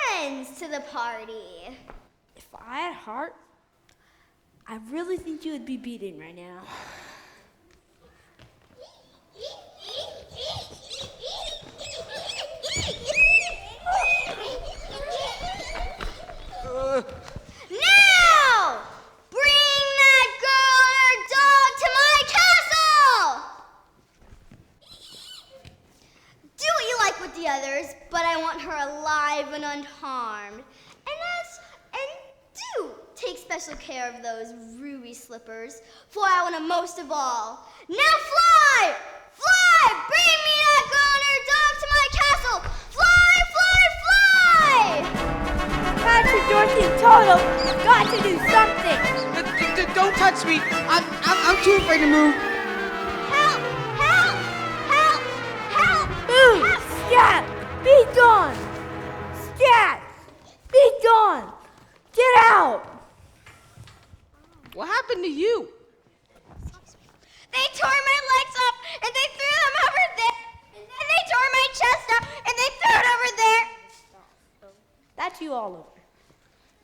friends to the party. If I had a heart, I really think you would be beating right now. Now with the others, but I want her alive and unharmed. And do take special care of those ruby slippers, for I want them most of all. Now fly! Fly! Bring me that girl and her dog to my castle! Fly, fly, fly! Patrick, Dorothy, and Toto, you've got to do something. Don't touch me. I'm too afraid to move. Help! Help! Help! Help! Move! Scat! Be gone! Scat! Be gone! Get out! What happened to you? They tore my legs up and they threw them over there. And then they tore my chest up and they threw it over there. That's you all over.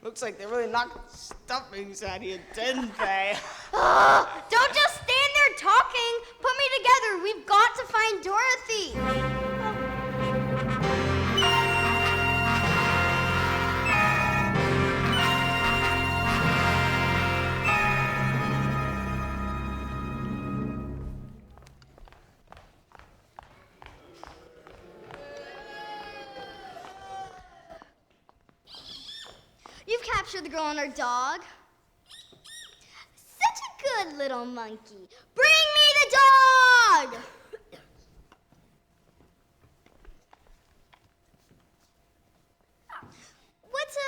Looks like they really knocked stuffings out of you, didn't they? Don't just stand there talking. Put me together. We've got to find Dorothy. You've captured the girl and her dog. Such a good little monkey. Bring me the dog! What's a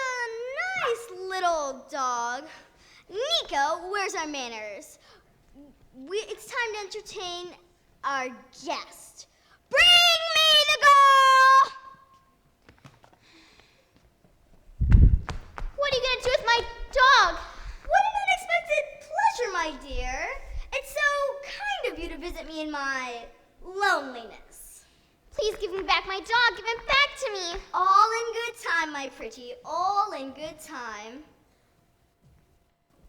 nice little dog? Nico, where's our manners? It's time to entertain our guest. Bring me the girl! What are you gonna do with my dog? What an unexpected pleasure, my dear. It's so kind of you to visit me in my loneliness. Please give me back my dog. Give him back to me. All in good time, my pretty. All in good time.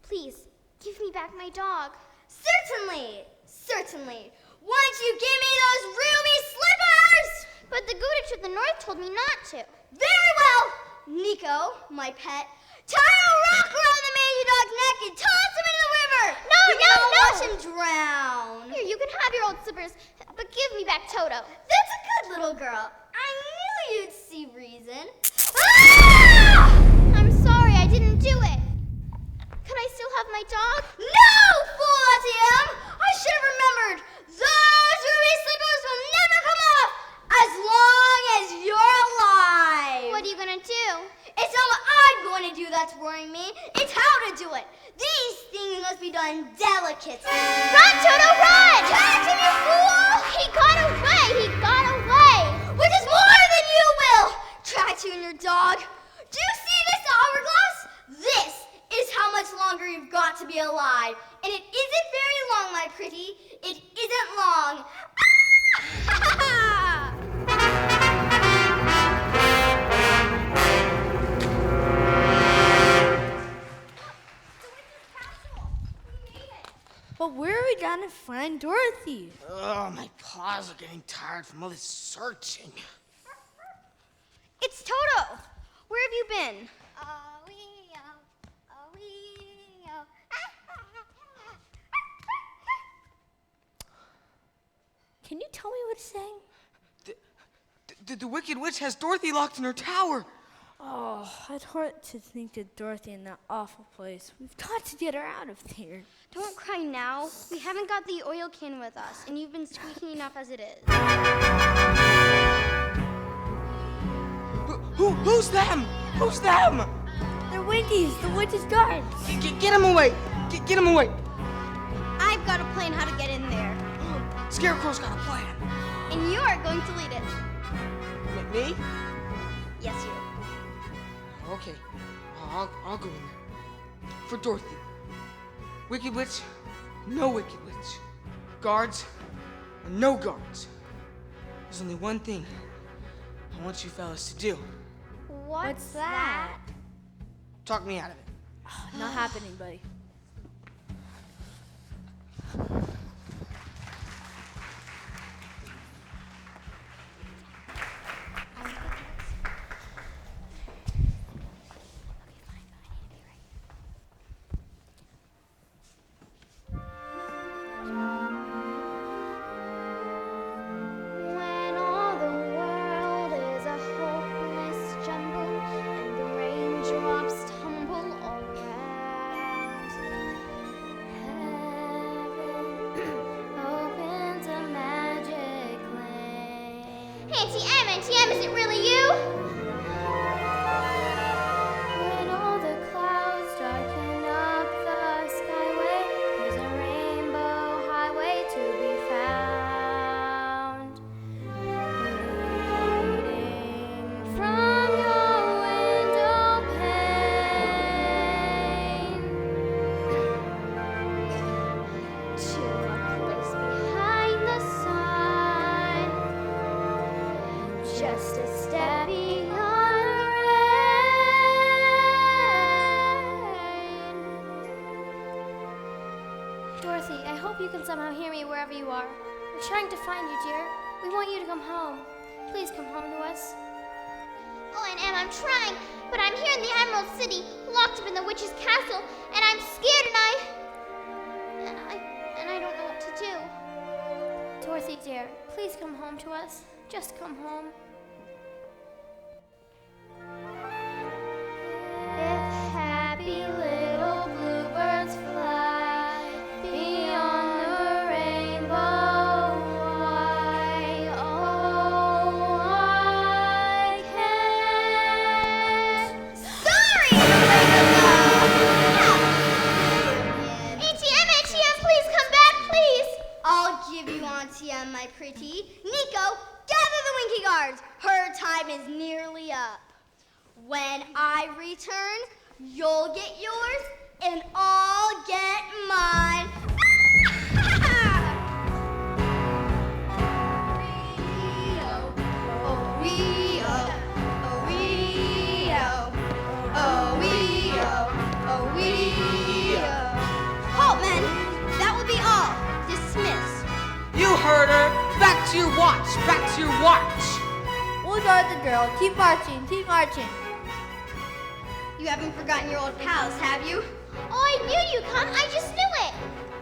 Please, give me back my dog. Certainly, certainly. Won't you give me those ruby slippers? But the Goodich of the North told me not to. Very well, Nico, my pet. Tie a rock around the mangy dog's neck and toss him into the river. No, we no, can all no. watch him drown. Here, you can have your old slippers, but give me back Toto. That's a good little girl. I knew you'd see reason. Ah! I'm sorry, I didn't do it. Could I still have my dog? No, fool as I am! I should have remembered. Those ruby slippers will never come off as long as you're alive. What are you gonna do? It's not what I'm going to do that's worrying me. It's how to do it. These things must be done delicately. Run, Toto, run! Catch him, you fool! He got away! He got away! Which is more than you will! Track you and your dog. Do you see this hourglass? This is how much longer you've got to be alive. And it isn't very long, my pretty. It isn't long. But where are we gonna find Dorothy? Oh, my paws are getting tired from all this searching. It's Toto. Where have you been? Can you tell me what it's saying? The Wicked Witch has Dorothy locked in her tower. Oh, I'd hurt to think of Dorothy in that awful place. We've got to get her out of there. Don't cry now. We haven't got the oil can with us, and you've been squeaking enough as it is. Who's them? Who's them? They're Winkies, the witch's guards. Get him away. Get him away. I've got a plan how to get in there. Scarecrow's got a plan. And you're going to lead it. Me? Yes, you. Okay. I'll go in there. For Dorothy. Wicked Witch, no Wicked Witch. Guards, or no guards. There's only one thing I want you fellas to do. What's that? Talk me out of it. Not happening, buddy. When all the world Auntie M, is it really you? When all the clouds darken up the skyway, there's a rainbow highway to be found. Leading from your window pane to a place behind the sun, just a step beyond the rain. Dorothy, I hope you can somehow hear me wherever you are. We're trying to find you, dear. We want you to come home. Please come home to us. Oh, Aunt Em, I'm trying, but I'm here in the Emerald City, locked up in the witch's castle, and I'm scared and I don't know what to do. Dorothy, dear, please come home to us. Just come home. If happy little bluebirds fly beyond the rainbow, why, oh, I can't. Sorry! Auntie M, please come back, please! I'll give you Auntie Em, my pretty. Nico, gather the Winky Guards. Her time is nearly up. When I return, you'll get yours, and I'll get mine. Rio, oh Rio, oh Rio, oh Rio, oh Rio. Halt, men! That will be all. Dismissed. You heard her. Back to your watch. Back to your watch. We'll guard the girl. Keep marching, keep marching. You haven't forgotten your old pals, have you? Oh, I knew you'd come. I just knew it.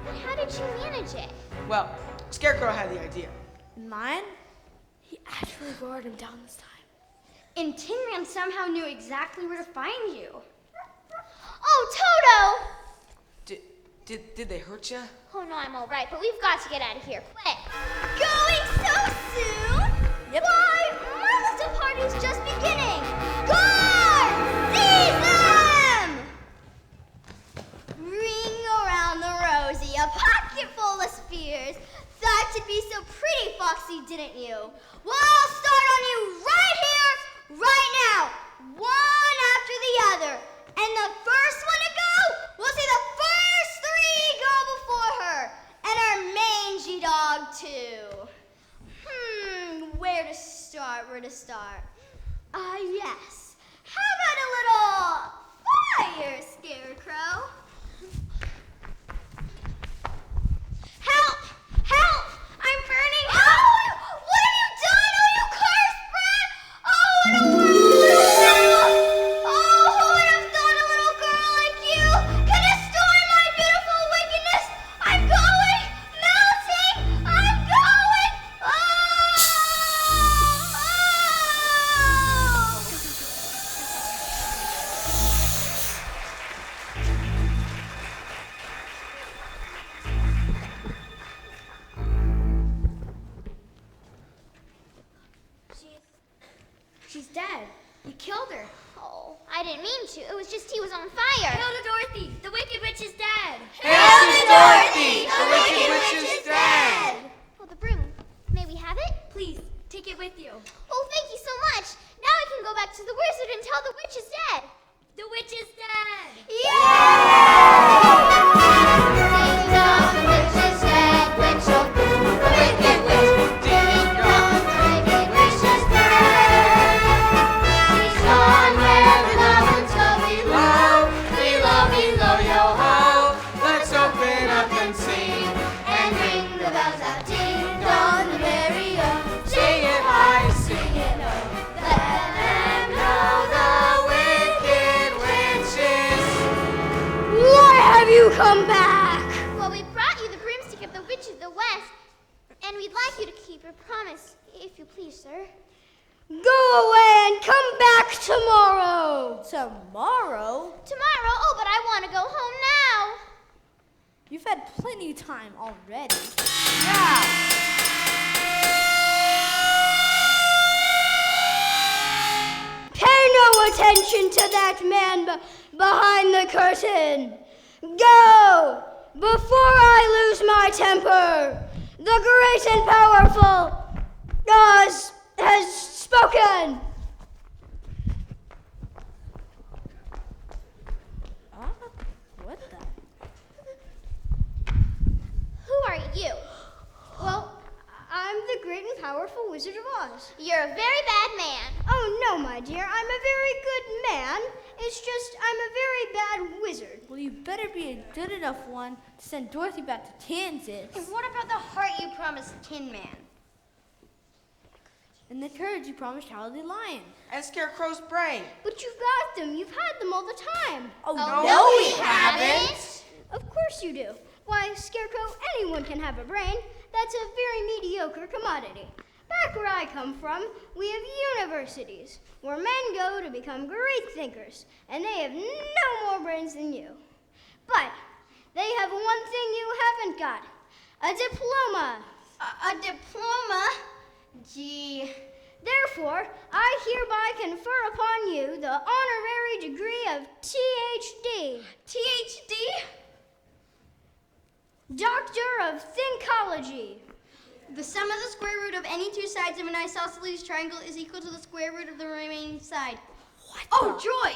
But how did you manage it? Well, Scarecrow had the idea. Mine? He actually roared him down this time. And Tin Man somehow knew exactly where to find you. Oh, Toto! Did they hurt you? Oh, no, I'm all right, but we've got to get out of here, quick. Going so soon? Yep. Why, my little party's just beginning. Guard! Seize them! Ring around the rosy, a pocket full of spears. Thought you'd be so pretty, Foxy, didn't you? Well, I'll start on you right here, right now. One after the other. And the first one to go, we'll see the first three go before her. And our mangy dog, too. Where to start, yes. How about a little fire, Scarecrow? Help! Help! I'm burning! Oh! What have you done? Oh, you cursed brat! Oh, what a horrible! Oh, who would have thought a little girl like you could destroy my beautiful wickedness? I'm going! Melting! I'm going! She's dead. You killed her. Oh, I didn't mean to. It was just he was on fire. Hail to Dorothy! The Wicked Witch is dead! Hail to Dorothy! The Wicked Witch is dead! Oh, the broom. May we have it? Please, take it with you. Oh, thank you so much. Now I can go back to the wizard and tell the witch is dead. The witch is dead! Ding dong, the witch is dead. Witch oh boo, the wicked witch. Ding dong, the wicked witch is dead. She's gone where the goblins go below, below, below, yo ho. Let's open up and sing. And ring the bells out. Ding dong, the merry-o. Sing it high, sing it low. Let them know the wicked witches. Why have you come back? Well, we brought you the broomstick of the Witch of the West, and we'd like you to keep your promise, if you please, sir. Go away and come back tomorrow. Tomorrow? Tomorrow? Oh, but I want to go home now. You've had plenty of time already. Yeah! attention to that man behind the curtain. Go, before I lose my temper. The great and powerful Oz has spoken. What the? Who are you? Well, I'm the great and powerful Wizard of Oz. You're a very bad man. Oh, no, my dear. I'm a very good man. It's just I'm a very bad wizard. Well, you better be a good enough one to send Dorothy back to Kansas. And what about the heart you promised Tin Man? And the courage you promised Howdy Lion. And Scarecrow's brain. But you've got them. You've had them all the time. Oh, No, we haven't. Of course you do. Why, Scarecrow, anyone can have a brain. That's a very mediocre commodity. Back where I come from, we have universities, where men go to become great thinkers, and they have no more brains than you. But they have one thing you haven't got, a diploma. A diploma? Gee. Therefore, I hereby confer upon you the honorary degree of THD. THD? Doctor of Thinkology. The sum of the square root of any two sides of an isosceles triangle is equal to the square root of the remaining side. Oh, joy!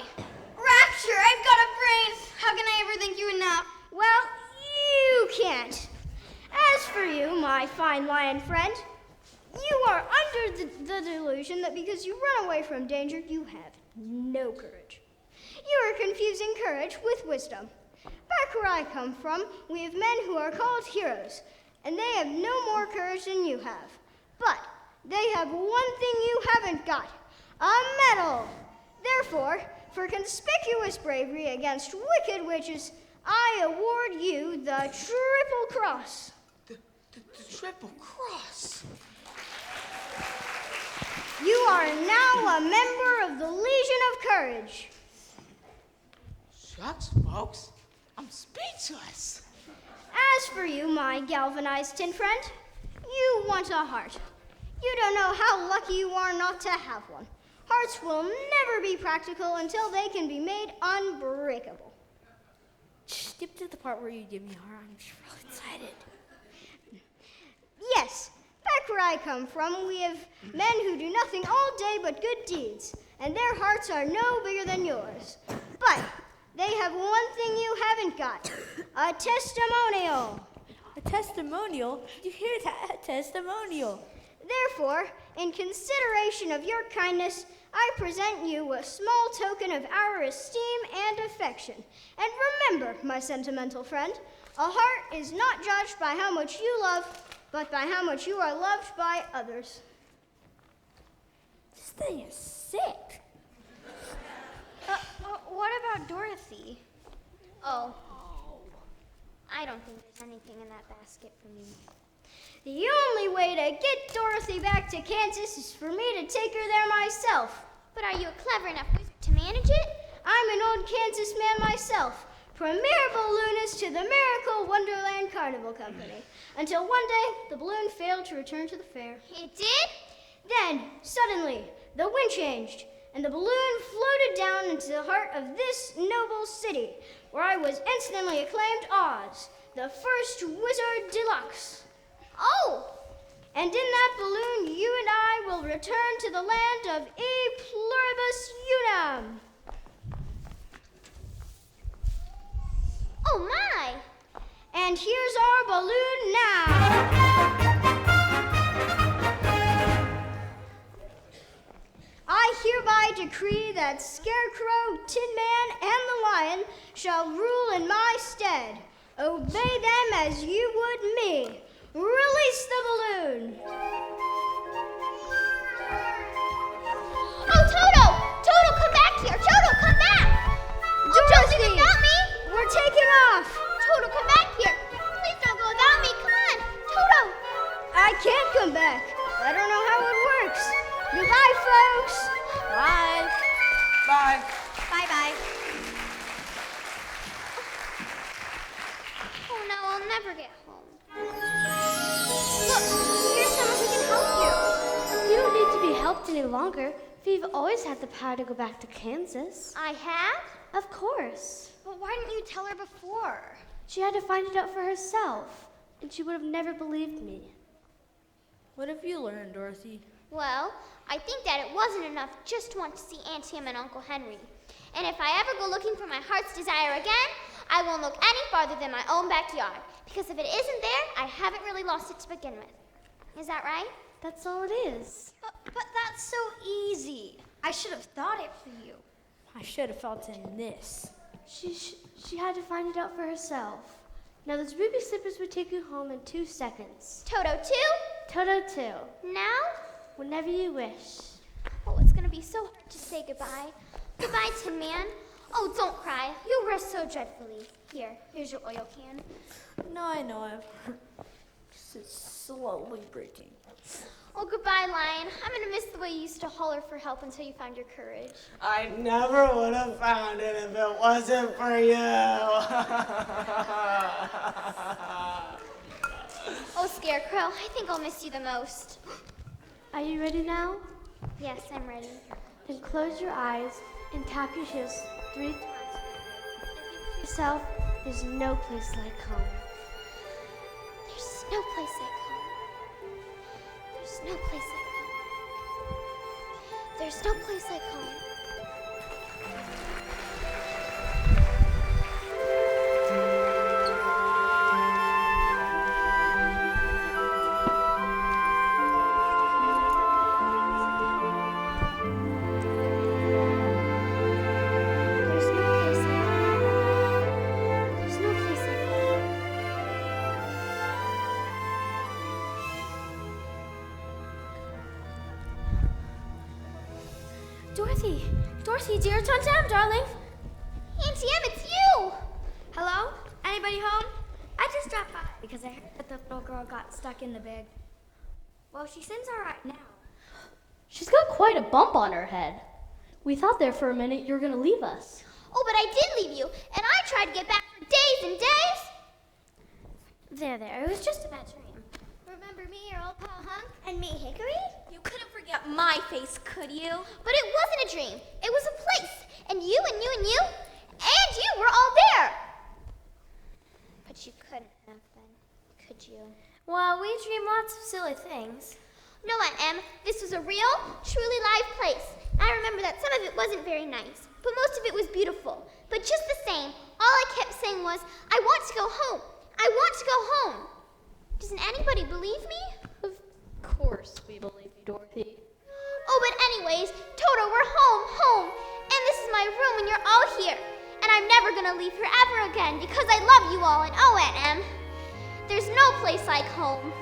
Rapture! I've got a brain! How can I ever thank you enough? Well, you can't. As for you, my fine lion friend, you are under the delusion that because you run away from danger, you have no courage. You are confusing courage with wisdom. Back where I come from, we have men who are called heroes, and they have no more courage than you have. But they have one thing you haven't got, a medal. Therefore, for conspicuous bravery against wicked witches, I award you the Triple Cross. The Triple Cross. You are now a member of the Legion of Courage. Shucks, folks. I'm speechless. As for you, my galvanized tin friend, you want a heart. You don't know how lucky you are not to have one. Hearts will never be practical until they can be made unbreakable. Skip to the part where you give me a heart. I'm just really excited. Yes, back where I come from, we have men who do nothing all day but good deeds, and their hearts are no bigger than yours. But they have one thing you haven't got, a testimonial. A testimonial? Did you hear that? A testimonial. Therefore, in consideration of your kindness, I present you a small token of our esteem and affection. And remember, my sentimental friend, a heart is not judged by how much you love, but by how much you are loved by others. This thing is sick. What about Dorothy? Oh. I don't think there's anything in that basket for me. The only way to get Dorothy back to Kansas is for me to take her there myself. But are you a clever enough wizard to manage it? I'm an old Kansas man myself, premier balloonist to the Miracle Wonderland Carnival Company, until one day the balloon failed to return to the fair. It did? Then, suddenly, the wind changed, and the balloon floated down into the heart of this noble city, where I was instantly acclaimed Oz, the first wizard deluxe. Oh! And in that balloon, you and I will return to the land of E Pluribus Unum. Oh my! And here's our balloon now. I hereby decree that Scarecrow, Tin Man, and the Lion shall rule in my stead. Obey them as you would me. Release the balloon. Oh, Toto! Toto, come back here! Toto, come back! Oh, Dorothy, without me! We're taking off. Toto, come back here! Please don't go without me! Come on! Toto! I can't come back. I don't know how it works. Goodbye, folks. Bye. Bye. Bye-bye. Oh, no, I'll never get home. Look, here's someone who can help you. You don't need to be helped any longer, We've always had the power to go back to Kansas. I had? Of course. But why didn't you tell her before? She had to find it out for herself, and she would have never believed me. What have you learned, Dorothy? Well, I think that it wasn't enough just to want to see Auntie Em and Uncle Henry. And if I ever go looking for my heart's desire again, I won't look any farther than my own backyard. Because if it isn't there, I haven't really lost it to begin with. Is that right? That's all it is. But that's so easy. I should have thought it for you. I should have felt in this. She had to find it out for herself. Now those ruby slippers would take you home in 2 seconds. Toto too? Toto too. Now? Whenever you wish. Oh, it's gonna be so hard to say goodbye. Goodbye, Tin Man. Oh, don't cry. You rest so dreadfully. Here's your oil can. No, I know. It's slowly breaking. Oh, goodbye, Lion. I'm gonna miss the way you used to holler for help until you found your courage. I never would have found it if it wasn't for you. Oh, Scarecrow, I think I'll miss you the most. Are you ready now? Yes, I'm ready. Then close your eyes and tap your heels 3 times. And think to yourself, there's no place like home. There's no place like home. There's no place like home. There's no place like home. There's no place like home. There's no place like home. Dorothy, dear, it's on time, darling. Auntie Em, it's you! Hello? Anybody home? I just dropped by because I heard that the little girl got stuck in the big. Well, she seems all right now. She's got quite a bump on her head. We thought there for a minute you were going to leave us. Oh, but I did leave you, and I tried to get back for days and days. There, it was just a bad dream. Remember me, your old pal Hunk, and me, Hickory? You couldn't forget my face, could you? But it wasn't a dream. It was a place. And you and you and you and you were all there. But you couldn't have been, could you? Well, we dream lots of silly things. No, Aunt Em, this was a real, truly live place. I remember that some of it wasn't very nice, but most of it was beautiful. But just the same, all I kept saying was, I want to go home. I want to go home. Doesn't anybody believe me? Of course we believe you, Dorothy. Oh, but anyways, Toto, we're home. And this is my room and you're all here. And I'm never gonna leave here ever again because I love you all. And oh, Aunt Em, there's no place like home.